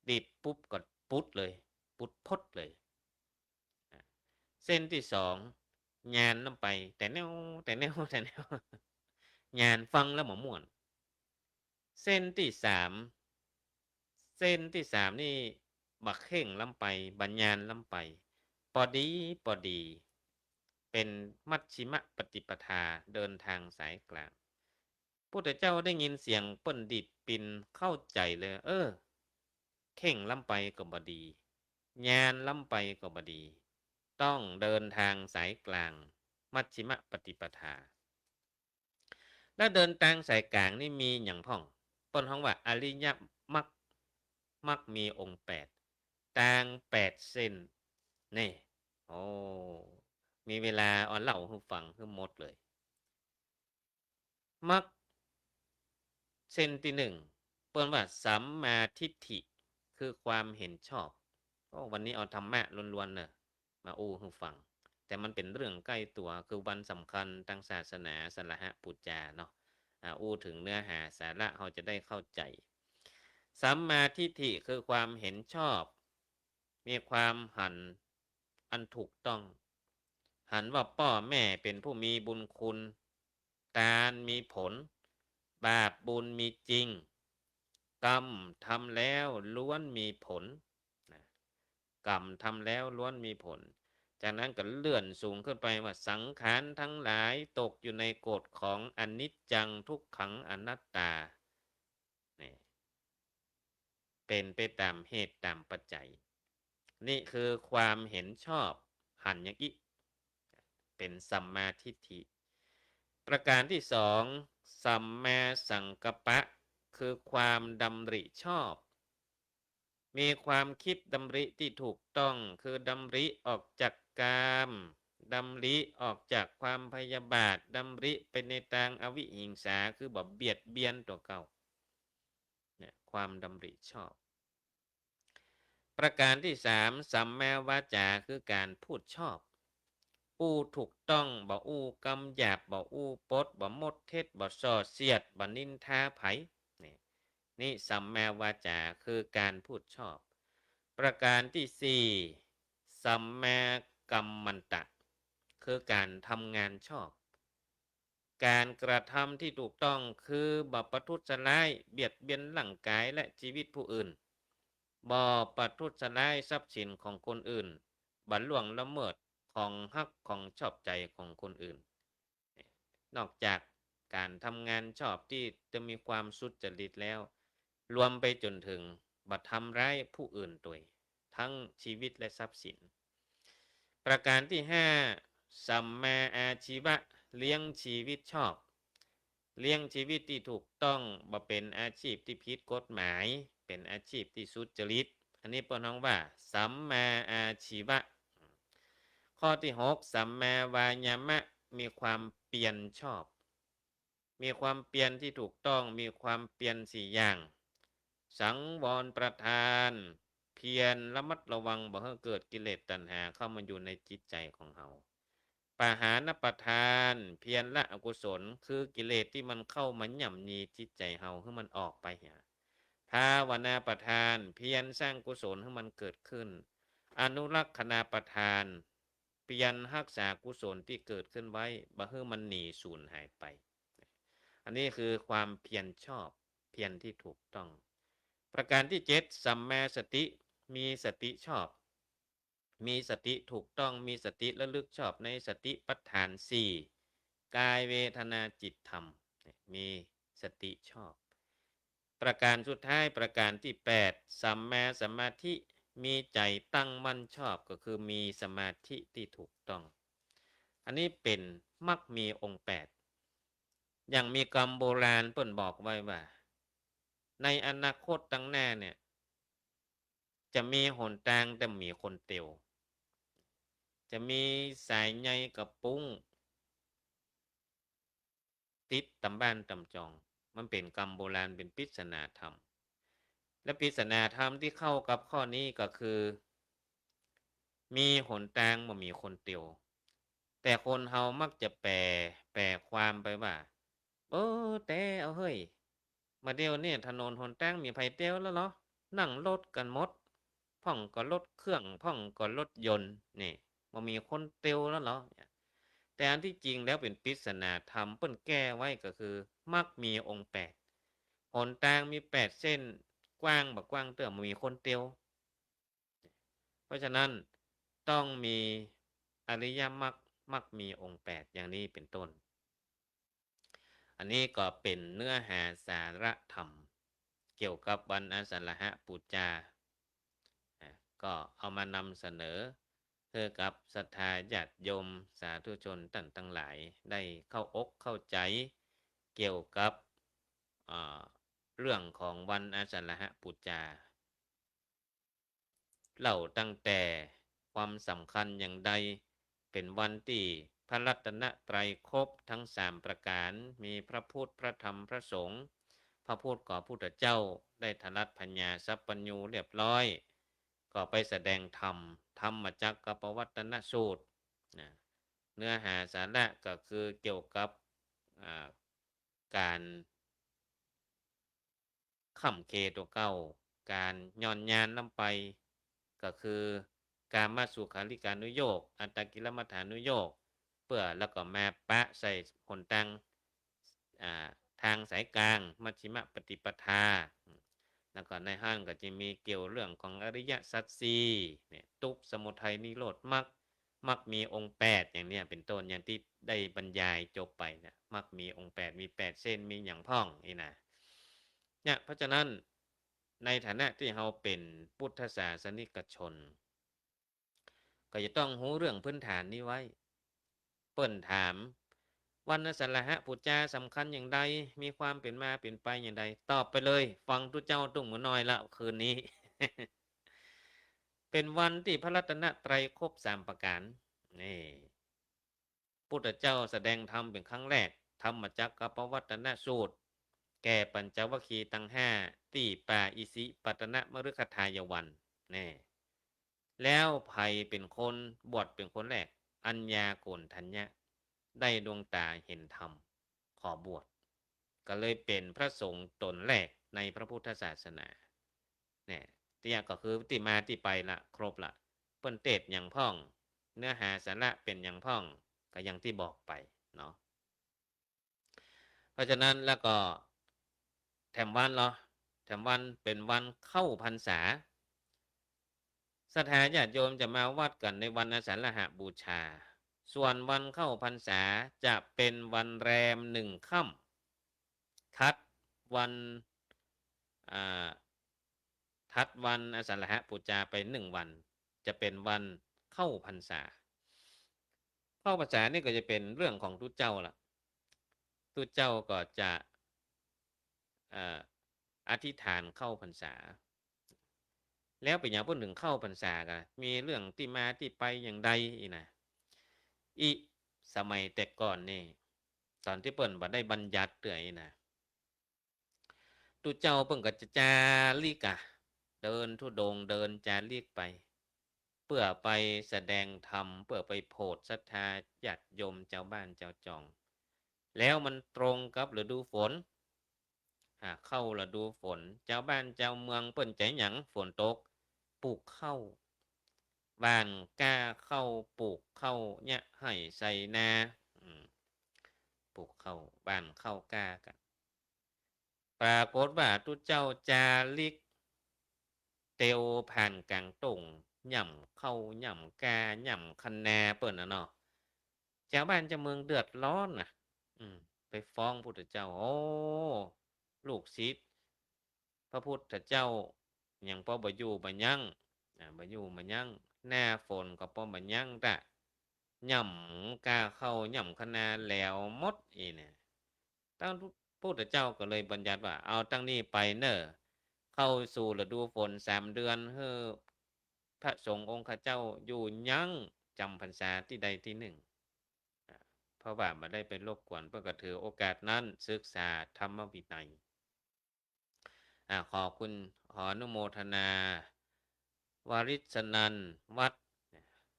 ดีดปุ๊บก็ปุ๊ดเลยปุ๊ดพดเลยเส้นที่2ญาณนำไปแต่แนวญาณฟังแล้วบ่ม่วนเส้นที่3นี่บักเข่งลำไปบัญญาณลำไปพอดีเป็นมัชชิมปฏิปทาเดินทางสายกลางพุทธเจ้าได้ยินเสียงเปิ้นดิดปินเข้าใจเลยเข่งลำไปก็บ่ดีญาณลำไปก็บ่ดีต้องเดินทางสายกลางมัชชิมปฏิปทาแล้วเดินทางสายกลางนี่มีหยังพ่องเปิ้นฮ้องว่าอริยมรรคมีองค์8ทาง8เส้นนี่โอ้มีเวลาอ่อนเล่าให้ฟังให้หมดเลยมรรคเส้นที่1เปิ้นว่าสัมมาทิฏฐิคือความเห็นชอบวันนี้เอาธรรมะล้วนๆเน่ะมาอู้ให้ฟังแต่มันเป็นเรื่องใกล้ตัวคือวันสำคัญทางศาสนาสรหปุจจาเนาะอู้ถึงเนื้อหาสาระเราจะได้เข้าใจสัมมาทิฏฐิคือความเห็นชอบมีความหันอันถูกต้องหันว่าพ่อแม่เป็นผู้มีบุญคุณทานมีผลบาปบุญมีจริงกรรมทำแล้วล้วนมีผลกรรมทำแล้วล้วนมีผลจากนั้นก็เลื่อนสูงขึ้นไปว่าสังขารทั้งหลายตกอยู่ในกฎของอนิจจังทุกขังอนัตตานี่เป็นไปตามเหตุตามปัจจัยนี่คือความเห็นชอบหันอย่างนี้เป็นสัมมาทิฏฐิประการที่2สัมมาสังกัปปะ คือความดำริชอบ มีความคิดดำริที่ถูกต้องคือดำริออกจากกามดำริออกจากความพยาบาทดำริไปในทางอวิหิงสาคือแบบเบียดเบียนตัวเก่าเนี่ยความดำริชอบ ประการที่สามสัมมาวาจาคือการพูดชอบอู้ถูกต้องบ่อู้กำหยาบบ่อู้ปดบ่มดเท็จบ่ส่อเสียดบ่นินทาไผนี่นี่สัมมาวาจาคือการพูดชอบประการที่สี่สัมมากัมมันตะคือการทำงานชอบการกระทำที่ถูกต้องคือบ่ประทุษร้ายเบียดเบียนร่างกายและชีวิตผู้อื่นบ่ประทุษร้ายทรัพย์สินของคนอื่นบ่ล่วงละเมิดของฮักของชอบใจของคนอื่นนอกจากการทำงานชอบที่จะมีความสุจริตแล้วรวมไปจนถึงบ่ทำร้ายผู้อื่นตัวทั้งชีวิตและทรัพย์สินประการที่ห้าสัมมาอาชีวะเลี้ยงชีวิตชอบเลี้ยงชีวิตที่ถูกต้องบ่เป็นอาชีพที่ผิดกฎหมายเป็นอาชีพที่สุจริตอันนี้เปิ้นฮ้องว่าสัมมาอาชีวะข้อที่6สัมมาวายามะมีความเพียรชอบมีความเพียรที่ถูกต้องมีความเพียร4อย่างสังวรประทานเพียรระมัดระวังบ่ให้เกิดกิเลสตัณหาเข้ามาอยู่ในจิตใจของเราปหานประทานเพียรละอกุศลคือกิเลสที่มันเข้ามาย่ำยีจิตใจเฮาให้มันออกไปหาภาวนาประทานเพียรสร้างกุศลให้มันเกิดขึ้นอนุรักษณาประทานเพียรรักษากุศลที่เกิดขึ้นไว้บ่ให้มันหนีสูญหายไปอันนี้คือความเพียรชอบเพียรที่ถูกต้องประการที่7สัมมาสติมีสติชอบมีสติถูกต้องมีสติระลึกชอบในสติปัฏฐาน4กายเวทนาจิตธรรมมีสติชอบประการสุดท้ายประการที่8สัมมาสมาธิมีใจตั้งมั่นชอบก็คือมีสมาธิที่ถูกต้องอันนี้เป็นมรรคมีองค์8อย่างมีคำโบราณเปิ้นบอกไว้ว่าในอนาคตตั้งหน้าเนี่ยจะมีหนทางแต่มีคนเตียวจะมีสายใยกับปุ้งติดตำบ้านตำจองมันเป็นกรรมโบราณเป็นปริศนาธรรมและปริศนาธรรมที่เข้ากับข้อนี้ก็คือมีหนทางบ่มีคนเตียวแต่คนเฮามักจะแปลความไปว่าแต่เอาเฮ้ยมาเดียวเนี่ยถนนหนทางมีไผเตียวแล้วเหรอนั่งรถกันหมดพ่องก็รถเครื่องพ่องก็รถยนต์นี่บ่มีคนเตียวแล้วเหรอแต่อันที่จริงแล้วเป็นปริศนาธรรมเปิ้นแก้ไว้ก็คือมักมีองค์8หนทางมี8เส้นกว้างบักกว้างเตื้อบ่มีคนเตียวเพราะฉะนั้นต้องมีอริยมรรคมักมีองค์8อย่างนี้เป็นต้นอันนี้ก็เป็นเนื้อหาสาระธรรมเกี่ยวกับวันอาสาฬหปูจาก็เอามานำเสนอเพื่อกับศรัทธาญาติโยมสาธุชนท่านทั้งหลายได้เข้าอกเข้าใจเกี่ยวกับเรื่องของวันอาสาฬหปูจาเล่าตั้งแต่ความสำคัญอย่างใดเป็นวันที่พระรัตนตรัยครบทั้ง3ประการมีพระพุทธพระธรรมพระสงฆ์พระพุทธก็พุทธเจ้าได้ทรัตพัญญาสัพปัญญูเรียบร้อยก็ไปแสดงธรรมธรรมจักรปวัตนสูตรเนื้อหาสาระก็คือเกี่ยวกับการค่ำเคตัวเก่าการย้อนยานนำไปก็คือการมาสุขาริการนุโยคอัตตกิลมัฏฐานุโยคเพื่อแล้วก็มาปะใส่หนทางสายกลางมัชฌิมปฏิปทาแล้วก็ในห้างก็จะมีเกี่ยวเรื่องของอริยสัจสี่เนี่ยทุกข์สมุทัยนิโรธมรรคมีองค์8อย่างเนี้ยเป็นต้นอย่างที่ได้บรรยายจบไปนะมรรคมีองค์8มี8เส้นมีอย่างพ่องนี่นะเนี่ยเพราะฉะนั้นในฐานะที่เราเป็นพุทธศาสนิกชนก็จะต้องรู้เรื่องพื้นฐานนี้ไว้เปิ้นถาม วันอสรหะปุจจาสำคัญอย่างใดมีความเป็นมาเป็นไปอย่างใดตอบไปเลยฟังทุเจ้าตุ้งหัวน้อยละคืนนี้ เป็นวันที่พระรัตนตรัยครบ3ประการนี่พุทธเจ้าแสดงธรรมเป็นครั้งแรกธรรมจักรกับปวัตนสูตรแก่ปัญจวัคคีย์ทั้ง5ที่ป่าอิสิปตนมฤคทายวันนี่แล้วไผ่เป็นคนบวชเป็นคนแรกอัญญาโกณทัญญะได้ดวงตาเห็นธรรมขอบวชก็เลยเป็นพระสงฆ์ตนแรกในพระพุทธศาสนาเนี่ยเตี้ยก็คือที่มาที่ไปละครบละเปิ้นเตศอย่างพ่องเนื้อหาสาระเป็นอย่างพ่องก็อย่างที่บอกไปเนาะเพราะฉะนั้นแล้วก็แถมวันเหรอแถมวันเป็นวันเข้าพรรษาศรัทธาญาติโยมจะมาวัดกันในวันอาสาฬหบูชาส่วนวันเข้าพรรษาจะเป็นวันแรม1 ค่ำทัดวันอ่าทัดวันอาสาฬหบูชาไป1 วันจะเป็นวันเข้าพรรษาเข้าพรรษานี่ก็จะเป็นเรื่องของทุเจ้าล่ะทุเจ้าก็จะอธิษฐานเข้าพรรษาแล้วเป็นอย่างพวกหนึ่งเข้าพรรษากันมีเรื่องที่มาที่ไปอย่างใดอีนะอีสมัยแต่ก่อนนี่ตอนที่เปิ่นบ่ได้บัญญัติเตื่อยนะตุเจ้าเปิ่นก็จะจาริกะเดินธุดงค์เดินจาริกไปเพื่อไปแสดงธรรมเพื่อไปโพดศรัทธาญาติโยมเจ้าบ้านเจ้าจองแล้วมันตรงกับฤดูฝนเข้าฤดูฝนเจ้าบ้านเจ้าเมืองเปิ้นใจหยังฝนตกปลูกข้าวบ้านกล้าเข้าปลูกข้าวเนี่ยให้ใส่นาปลูกข้าวบ้านข้าวกล้ากันปรากฏว่าทุเจ้าจาริกเตียวผ่านกลางตงย่ำเข้าย่ำกาย่ำคันนาเปิ้นเนาะชาวบ้านชาวเมืองเดือดร้อนไปฟ้องพุทธเจ้าโอ้ลูกศิษย์พระพุทธเจ้ายังป้อบ่อยู่บ่ยังบ่อยู่บ่ยังหน้าฝนก็ป้อบ่ยังตะย่ำกาเข้าย่ำคะนาแล้วหมดอีเนี่ยตั้งพุทธเจ้าก็เลยบัญญัติว่าเอาตั้งนี้ไปเนอะเข้าสู่ฤดูฝน3 เดือนเฮ้อพระสงฆ์องค์ข้าเจ้าอยู่ยังจำพรรษาที่ใดที่หนึ่งเพราะว่าบ่ได้ไปรบกวนเพื่อก็ถือโอกาสนั้นศึกษาธรรมวินัยขอบคุณขออนุโมทนาวาริศนันท์วัด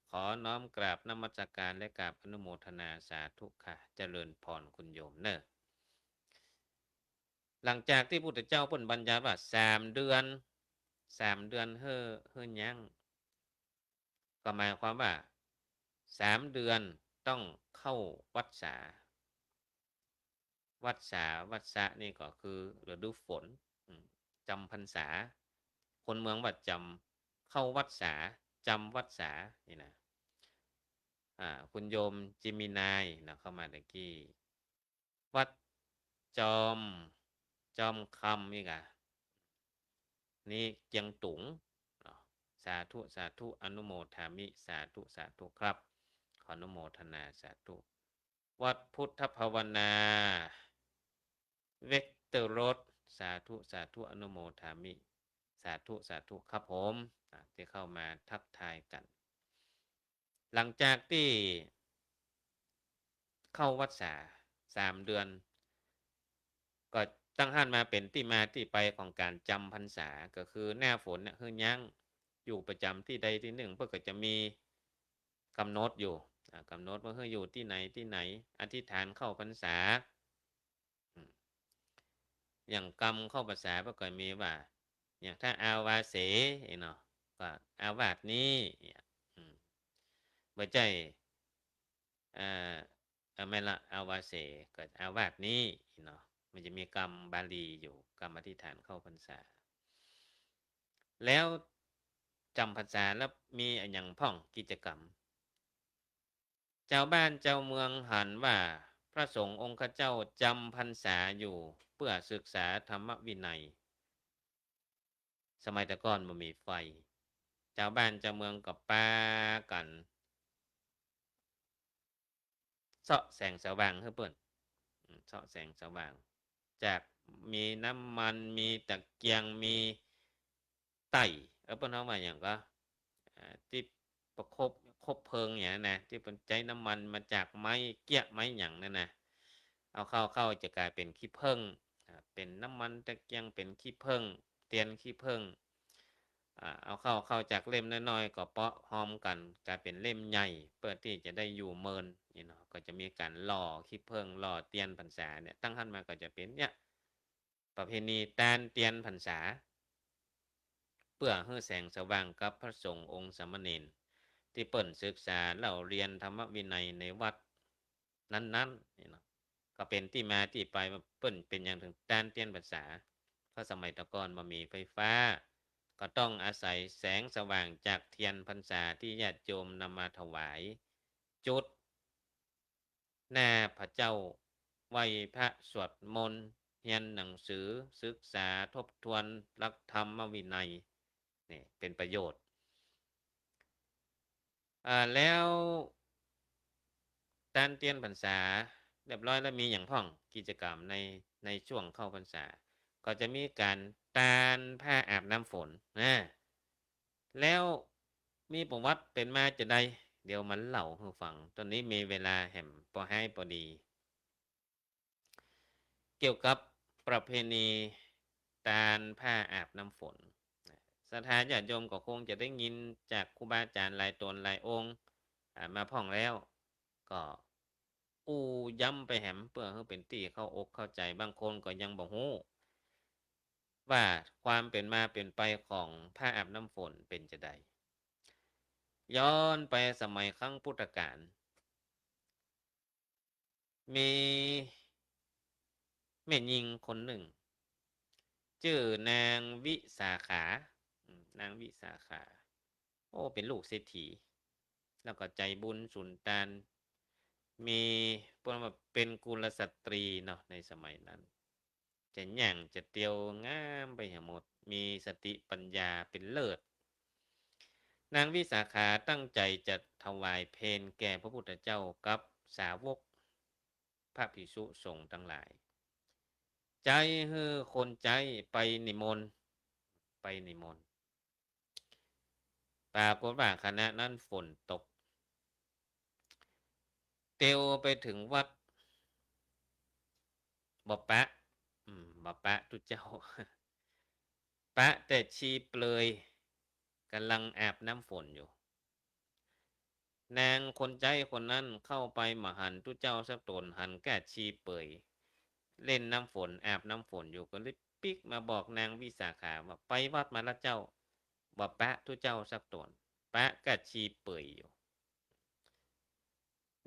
ขอน้อมกราบนมัสการและกราบอนุโมทนาสาธุค่ะเจริญพรคุณโยมเนอะหลังจากที่พุทธเจ้าเพิ่นบัญญัติว่า3 เดือน3 เดือนเฮ้อยังก็หมายความว่า3 เดือนต้องเข้าวัดษาวัดษานี่ก็คือฤดูฝนจำพรรษาคนเมืองว่าจำเข้าวัดษาจำวัดษานี่นะคุณโยมจิมินายนะเข้ามาตะกี้วัดจอมคำนี่กะนี่เจียงตุงสาธุอนุโมทามิสาธุครับขออนุโมทนาสาธุวัดพุทธภาวนาเวกเตอร์โรดสาธุอนุโมทามิสาธุครับผมที่เข้ามาทักทายกันหลังจากที่เข้าวัดษา3 เดือนก็ตั้งหันมาเป็นที่มาที่ไปของการจำพรรษาก็คือหน้าฝนเนี่ยคือยังอยู่ประจำที่ใดที่หนึ่งเพื่อก็จะมีกำหนดอยู่กำหนดว่าคืออยู่ที่ไหนอธิษฐานเข้าพรรษาอย่างกรรมเข้าพรรษาเพื่อก็มีว่าอย่างถ้าอาวาเสเนาะก็อาวาสนี้บ่ใจไม่ละอาวาเสก็อาวาสนี้เนาะมันจะมีกรรมบาลีอยู่กรรมอธิษฐานเข้าพรรษาแล้วจำพรรษาแล้วมีอย่างพ่องกิจกรรมเจ้าบ้านเจ้าเมืองหันว่าพระสงฆ์องค์ข้าเจ้าจำพรรษาอยู่เพื่อศึกษาธรรมวินัยสมัยแต่ก่อนบ่มีไฟเจ้าบ้านเจ้าเมืองกับป้ากัน าะแสงสว่างให้เปิ้นเสาะแสงสว่างจากมีน้ำมันมีตะเกียงมีไต่เปิ้นเฮาว่าหยังก็ที่ประคบเพลิงหยังนั้นนะที่เปิ้นใช้น้ำมันมาจากไม้เกี้ยไม้หยังนั่นน่ะเอาเข้าจะกลายเป็นขี้ผึ้งเป็นน้ำมันตะเกียงเป็นขี้ผึ้งเตียนขี้ผึ้งเอาเข้าจากเล่มน้อยๆก็เปาะพร้อมกันกลายเป็นเล่มใหญ่เพื่อที่จะได้อยู่เมินนี่เนาะก็จะมีการหล่อขี้ผึ้งหล่อเตียนพรรษาเนี่ยตั้งหั้นมาก็จะเป็นเนี่ยประเพณีตานเตียนพรรษาเพื่อให้แสงสว่างกับพระสงฆ์องค์สามเณรที่เปิ่นศึกษาเล่าเรียนธรรมวินัยในวัดนั้นๆนี่เนาะก็เป็นที่มาที่ไปว่าเปิ่นเป็นอย่างถึงตานเตียนพรรษาเพราะสมัยตะก่อนบ่มีไฟฟ้าก็ต้องอาศัยแสงสว่างจากเทียนพรรษาที่ญาติโยมนำมาถวายจุดหน้าพระเจ้าไหว้พระสวดมนต์เรียนหนังสือศึกษาทบทวนหลักธรรมวินัยนี่เป็นประโยชน์แล้วตานเตียนพรรษาเรียบร้อยแล้วมีอย่างพ้องกิจกรรมในช่วงเข้าพรรษาก็จะมีการตานผ้าอาบน้ำฝนแล้วมีประวัติเป็นมาจะใดเดี๋ยวมันเล่าให้ฟังตอนนี้มีเวลาแห่มพอให้พอดี เกี่ยวกับประเพณีตานผ้าอาบน้ำฝนศรัทธาญาติโยมก็คงจะได้ยินจากครูบาอาจารย์หลายตนหลายองค์มาพ่องแล้วก็อู้ย้ำไปแหมเพื่อให้เป็นที่เข้าอกเข้าใจบางคนก็ยังบ่ฮู้ว่าความเป็นมาเป็นไปของผ้าอาบน้ำฝนเป็นจะใดย้อนไปสมัยครั้งพุทธกาลมีแม่หญิงคนหนึ่งชื่อนางวิสาขานางวิสาขาโอ้เป็นลูกเศรษฐีแล้วก็ใจบุญสุนทานมีพวกว่าเป็นกุลสตรีเนาะในสมัยนั้นจะหยั่งจะเตียวงามไปหมดมีสติปัญญาเป็นเลิศนางวิสาขาตั้งใจจะถวายเพลแก่พระพุทธเจ้ากับสาวกพระภิกษุสงฆ์ทั้งหลายใจฮือคนใจไปนิมนต์ไปนิมนต์ปรากฏว่าคณะนั้นฝนตกเตียวไปถึงวัดบ่ปะบ่ปะทุเจ้า ปะแต่ชีเปลยกำลังอาบน้ำฝนอยู่นางคนใจคนนั้นเข้าไปมาหันทุเจ้าสักตนหันแก่ชีเปยเล่นน้ำฝนอาบน้ำฝนอยู่ก็เลยปิกมาบอกนางวิสาขาว่าไปวัดมาแล้วเจ้าบ่ปะทุเจ้าสักตนปะกะชีเปยอยู่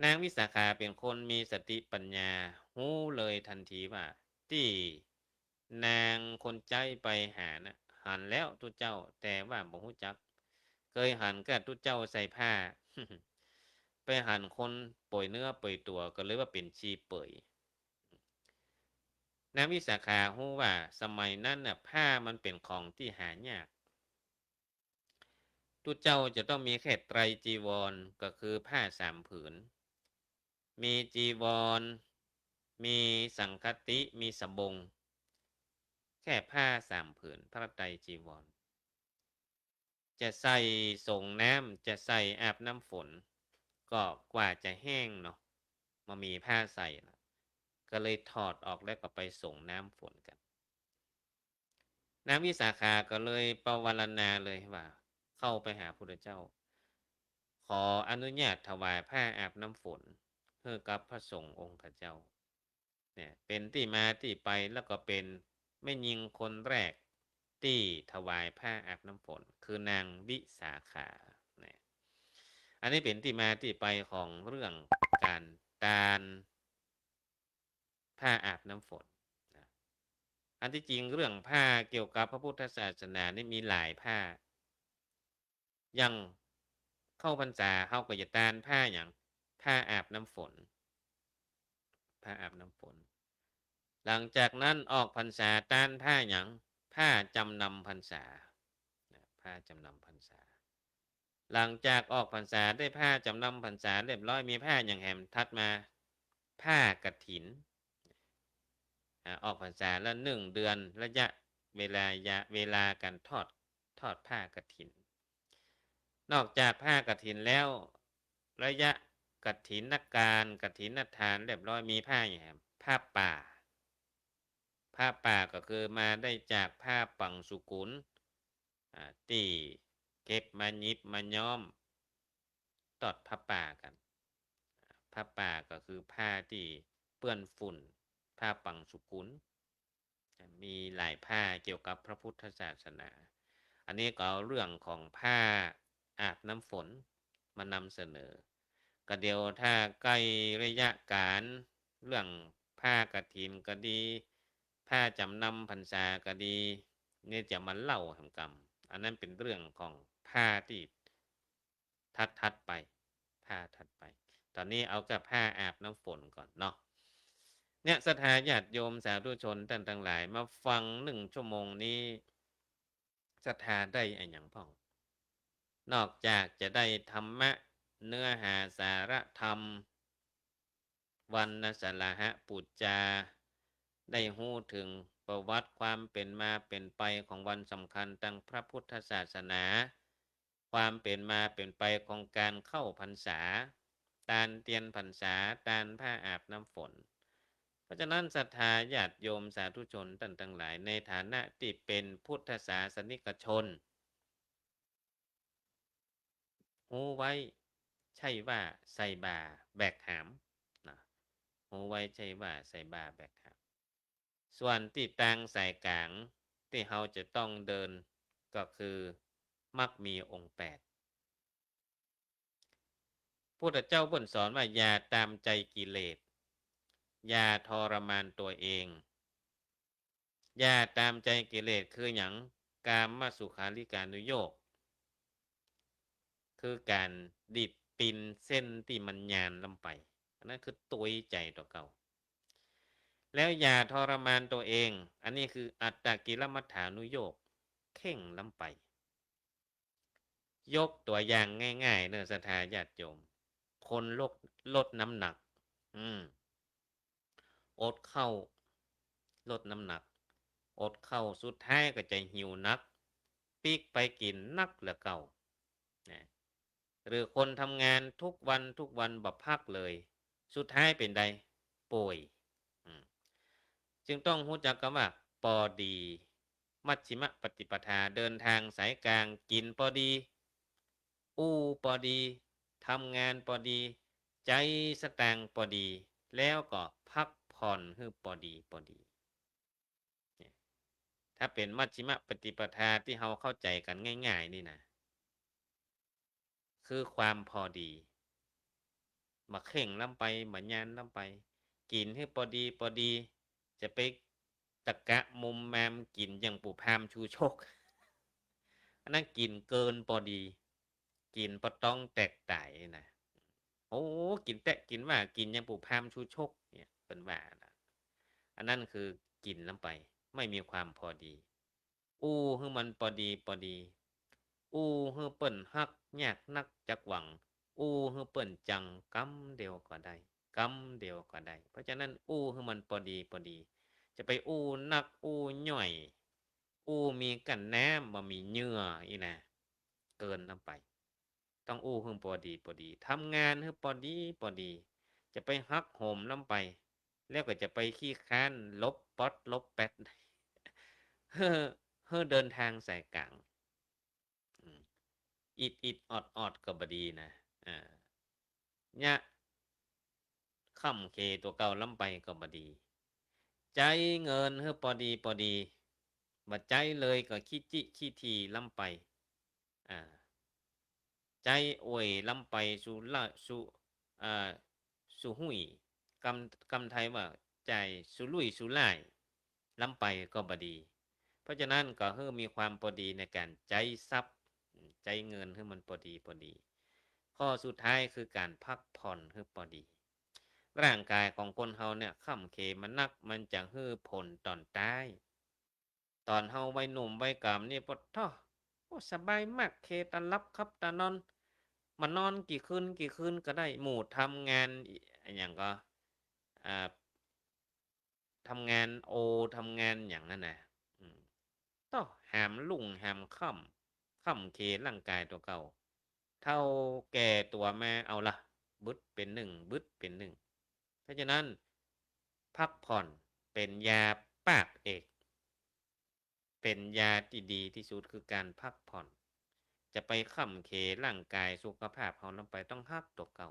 นางวิสาขาเป็นคนมีสติปัญญาหู้เลยทันทีว่าที่นางคนใจไปหานะหันแล้วทุเจ้าแต่ว่าบ่ฮู้จักเคยหันกับทุเจ้าใส่ผ้า ไปหันคนป่วยเนื้อป่วยตัวก็เลยว่าเป็นชีเปยนางวิสาขาฮู้ว่าสมัยนั้นน่ะผ้ามันเป็นของที่หายากทุเจ้าจะต้องมีแค่ไตรจีวรก็คือผ้า3 ผืนมีจีวรมีสังคติมีสบงแค่ผ้า3 ผืนพระไตรจีวรจะใส่ส่งน้ำจะใส่อาบน้ำฝนก็กว่าจะแห้งเนาะมามีผ้าใส่นะก็เลยถอดออกแล้วก็ไปส่งน้ำฝนกันนางวิสาขาก็เลยปวารณาเลยว่าเข้าไปหาพระพุทธเจ้าขออนุญาตถวายผ้าอาบน้ำฝนเพื่อกับพระสงฆ์องค์ข้าเจ้าเนี่ยเป็นที่มาที่ไปแล้วก็เป็นแม่หญิงคนแรกที่ถวายผ้าอาบน้ำฝนคือนางวิสาขาเนี่ยอันนี้เป็นที่มาที่ไปของเรื่องการตานผ้าอาบน้ำฝนนะอันที่จริงเรื่องผ้าเกี่ยวกับพระพุทธศาสนานี่มีหลายผ้ายังเข้าพรรษาเข้าก็จะตานผ้าอย่างผ้าอาบน้ำฝนผ้าอาบน้ำฝนหลังจากนั้นออกพรรษาตานผ้าอย่างผ้าจำนำพรรษาผ้าจำนำพรรษาหลังจากออกพรรษาได้ผ้าจำนำพรรษาเรียบร้อยมีผ้าอย่างแหมทัดมา ผ้ากฐินออกพรรษาละ1 เดือนระยะเวลาการทอดผ้ากฐินนอกจากผ้ากฐินแล้วระยะกฐินการกฐินทานเรียบร้อยมีผ้าอย่างไรผ้าป่าก็คือมาได้จากผ้าปังสุกุลที่เก็บมายิบมาย้อมตอดผ้าป่ากันผ้าป่าก็คือผ้าที่เปื้อนฝุ่นผ้าปังสุกุลมีหลายผ้าเกี่ยวกับพระพุทธศาสนาอันนี้ก็เอาเรื่องของผ้าอาบน้ำฝนมานำเสนอก็เดียวถ้าใกล้ระยะการเรื่องผ้ากฐินก็ดีผ้าจำนำพรรษาก็ดีเนี่ยจะมาเล่าทำกรรมอันนั้นเป็นเรื่องของผ้าที่ทัดไปผ้าถัดไปตอนนี้เอากับผ้าอาบน้ำฝนก่อนเนาะเนี่ยศรัทธาญาติโยมสาธุชนท่านทั้งหลายมาฟัง1 ชั่วโมงนี้ศรัทธาได้อะไรอย่างพ่องนอกจากจะได้ธรรมะเนื้อหาสาระธรรมวรรณสลาหะปุจจาได้หู้ถึงประวัติความเป็นมาเป็นไปของวันสำคัญทางพระพุทธศาสนาความเป็นมาเป็นไปของการเข้าพรรษาตานเตียนพรรษาตานผ้าอาบน้ำฝนเพราะฉะนั้นศรัทธาญาติโยมสาธุชนท่านทั้งหลายในฐานะที่เป็นพุทธศาสนิกชนหูไว้ใช่ว่าใส่บาแบกหามนะหูไว้ใช่ว่าใส่บาแบกหามส่วนที่ตังสายกลางที่เราจะต้องเดินก็คือมักมีองค์8พุทธเจ้าเพิ่นสอนว่าอย่าตามใจกิเลสอย่าทรมานตัวเองอย่าตามใจกิเลสคืออย่างกามสุขาริการนุโยคคือการดิดปินเส้นที่มันยานลำไปอันนั้นคือตัวใจตัวเก่าแล้วอย่าทรมานตัวเองอันนี้คืออัตตกิลมัฏฐานุโยคเข่งลำไปยกตัวอย่างง่ายๆเนื้อศรัทธาญาติโยมคนลดน้ำหนักอดเข้าลดน้ำหนักอดเข้าสุดท้ายก็จะหิวนักปีกไปกินนักเหลือเก่านะหรือคนทำงานทุกวันบับพักเลยสุดท้ายเป็นใดป่วยจึงต้องรู้จักกันว่าปอดีมัชฌิมปฏิปทาเดินทางสายกลางกินปอดีอู้ปอดีทำงานปอดีใจสตางปอดีแล้วก็พักผ่อนให้ปอดีถ้าเป็นมัชฌิมปฏิปทาที่เราเข้าใจกันง่ายๆนี่นะคือความพอดีมาเข่งล้ำไปมายานล้ำไปกินให้พอดีจะไปตะกะมุมแมมกินอย่างปู่พามชูโชคอันนั้นกินเกินพอดีกินปะต้องแตกต่ายนะโอ้กินว่ากินอย่างปู่พามชูโชคเนี่ยเป็นว่านะอันนั้นคือกินล้ำไปไม่มีความพอดีอู้ให้มันพอดีอู้ให้เปิ้นฮักยากนักจักหวังอู้ให้เปิ้นจังกำเดียวก็ได้เพราะฉะนั้นอู้ให้มันพอดีจะไปอู้นักอู้ย่อยอู้มีกันแหนมบ่มีเหงื่ออีนะเกินลำไปต้องอู้ให้พอดีทำงานให้พอดีจะไปฮักโหมลำไปแล้วก็จะไปขี้ค้านลบป๊อดลบแปดเฮ้อเดินทางสายกลางอิดออดก็บดีนะเนี่ยค่ำเคตัวเก่าล้ำไปก็บดีใจเงินเฮ้อพอดีบัดใจเลยก็ขี้จิขี้ทีล้ำไปใจโวยล้ำไปสู่ละสู่หุยกำไทยว่าใจสู่ลุยสู่ไล่ล้ำไปก็บดีเพราะฉะนั้นก็เฮ้อมีความพอดีในการใจทรัพย์ใจเงินให้มันพอดีข้อสุดท้ายคือการพักผ่อนให้พอดีร่างกายของคนเฮาเนี่ยค่ำเคมันนักมันจะฮื้อผลตอนตายตอนเฮาวัยหนุ่มวัยกำนี่ปะท้อสบายมากเคตารับครับตานอนมานอนกี่คืนก็ได้หมู่ทำงานอย่างก็ อ่าทำงานทำงานอย่างนั้นนะอืมต้องหามลุ่งหามค่ำเคร่างกายตัวเก่าเท่าแก่ตัวแม่เอาละบึดเป็นหนึ่งบึดเป็นหนึ่งเพราะฉะนั้นพักผ่อนเป็นยาปากเอก เป็นยาที่ดีที่สุดคือการพักผ่อนจะไปค่ำเคร่างกายสุขภาพเราลงไปต้องฮักตัวเก่า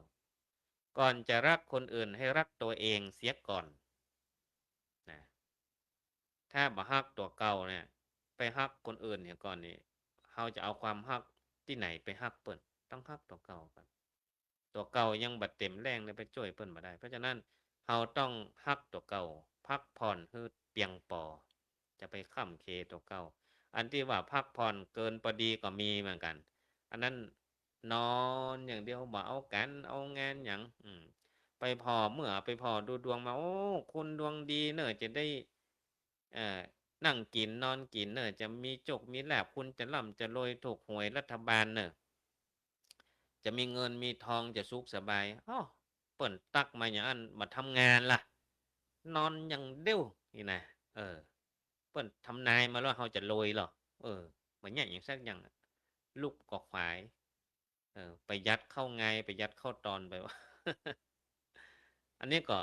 ก่อนจะรักคนอื่นให้รักตัวเองเสียก่อนนะถ้าบ่ฮักตัวเก่าเนี่ยไปฮักคนอื่นเนี่ยก่อนนี่เราจะเอาความฮักที่ไหนไปฮักเปิ้นต้องฮักตัวเก่าก่อนตัวเก่ายังบัดเต็มแรงเลยไปช่วยเปิ้นบ่ได้เพราะฉะนั้นเราต้องฮักตัวเก่าพักผ่อนให้เพียงพอจะไปค่ำเคตัวเก่า อันที่ว่าพักผ่อนเกินพอดีก็มีเหมือนกัน อันนั้นนอนอย่างเดียวบ่เอากันเอางานอย่างไปพอเมื่อไปพอดูดวงมาโอ้คุณดวงดีเนอะจะได้เอ่อนั่งกินนอนกินเนอะจะมีโชคมีลาภคุณจะร่ำจะรวยถูกหวยรัฐบาลเนอะจะมีเงินมีทองจะสุขสบายอ้อเปิ่นตักมาอย่างนั้นมาทำงานล่ะนอนอย่างเดียวนี่นะเออ เปิ้นทำนายมาแล้วเขาจะรวยเหรอเหมือนอย่างสักอย่างอะลูกกอกควายไปยัดเข้าไงไปยัดเข้าตอนไปว่า อันนี้ก็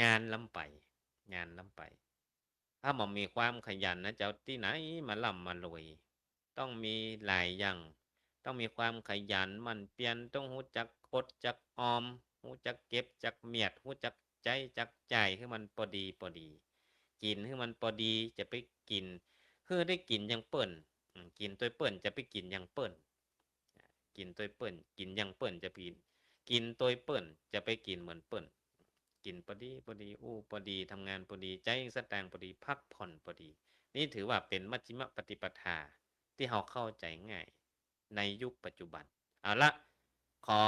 งานล้ำไปงานล้ำไปถ้ามันมีความขยันนะจะเอาที่ไหนมาล่ำมารวยต้องมีหลายอย่างต้องมีความขยันหมันเปลี่ยนต้องรู้จักอดจักออมรู้จักเก็บจักเมียดรู้จักใจจักจ่ายให้มันพอดีพอดีกินให้มันพอดีจะไปกินคือได้กินอยังเปิ้นกินตัวเปิ้นจะไปกินอยังเปิ้นกินตัวเปิ้นกินอยังเปิ้นจะกินตัวเปิ้นจะไปกินเหมือนเปิ้นกินพอดีพอดีอู้พอดีทำงานพอดีใจสตางค์พอดีพักผ่อนพอดีนี่ถือว่าเป็นมัชฌิมปฏิปทาที่เราเข้าใจง่ายในยุคปัจจุบันเอาละขอ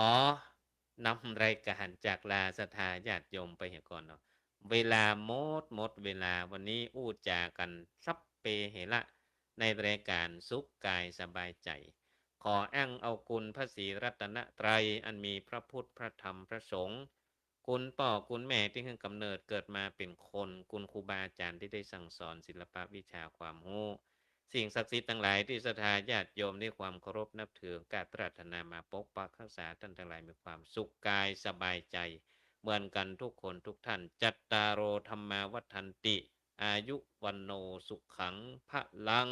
นำรายการจากลาศรัทธาญาติโยมไปเหี่ยก่อนเนาะเวลาหมดเวลาวันนี้อู้จากันซับเปเหระในรายการสุขกายสบายใจขออ้างเอาคุณพระศรีรัตนตรัยอันมีพระพุทธพระธรรมพระสงฆ์คุณพ่อคุณแม่ที่ให้กำเนิดเกิดมาเป็นคนคุณครูบาอาจารย์ที่ได้สั่งสอนศิลปะวิชาความรู้สิ่งศักดิ์สิทธิ์ทั้งหลายที่ศรัทธาญาติโยมด้วยความเคารพนับถือการปรารถนามาปกปักรักษาท่านทั้งหลายมีความสุขกายสบายใจเหมือนกันทุกคนทุกท่านจัตตารโอธรรมาวัฏันติอายุวันโนสุขขังพระลัง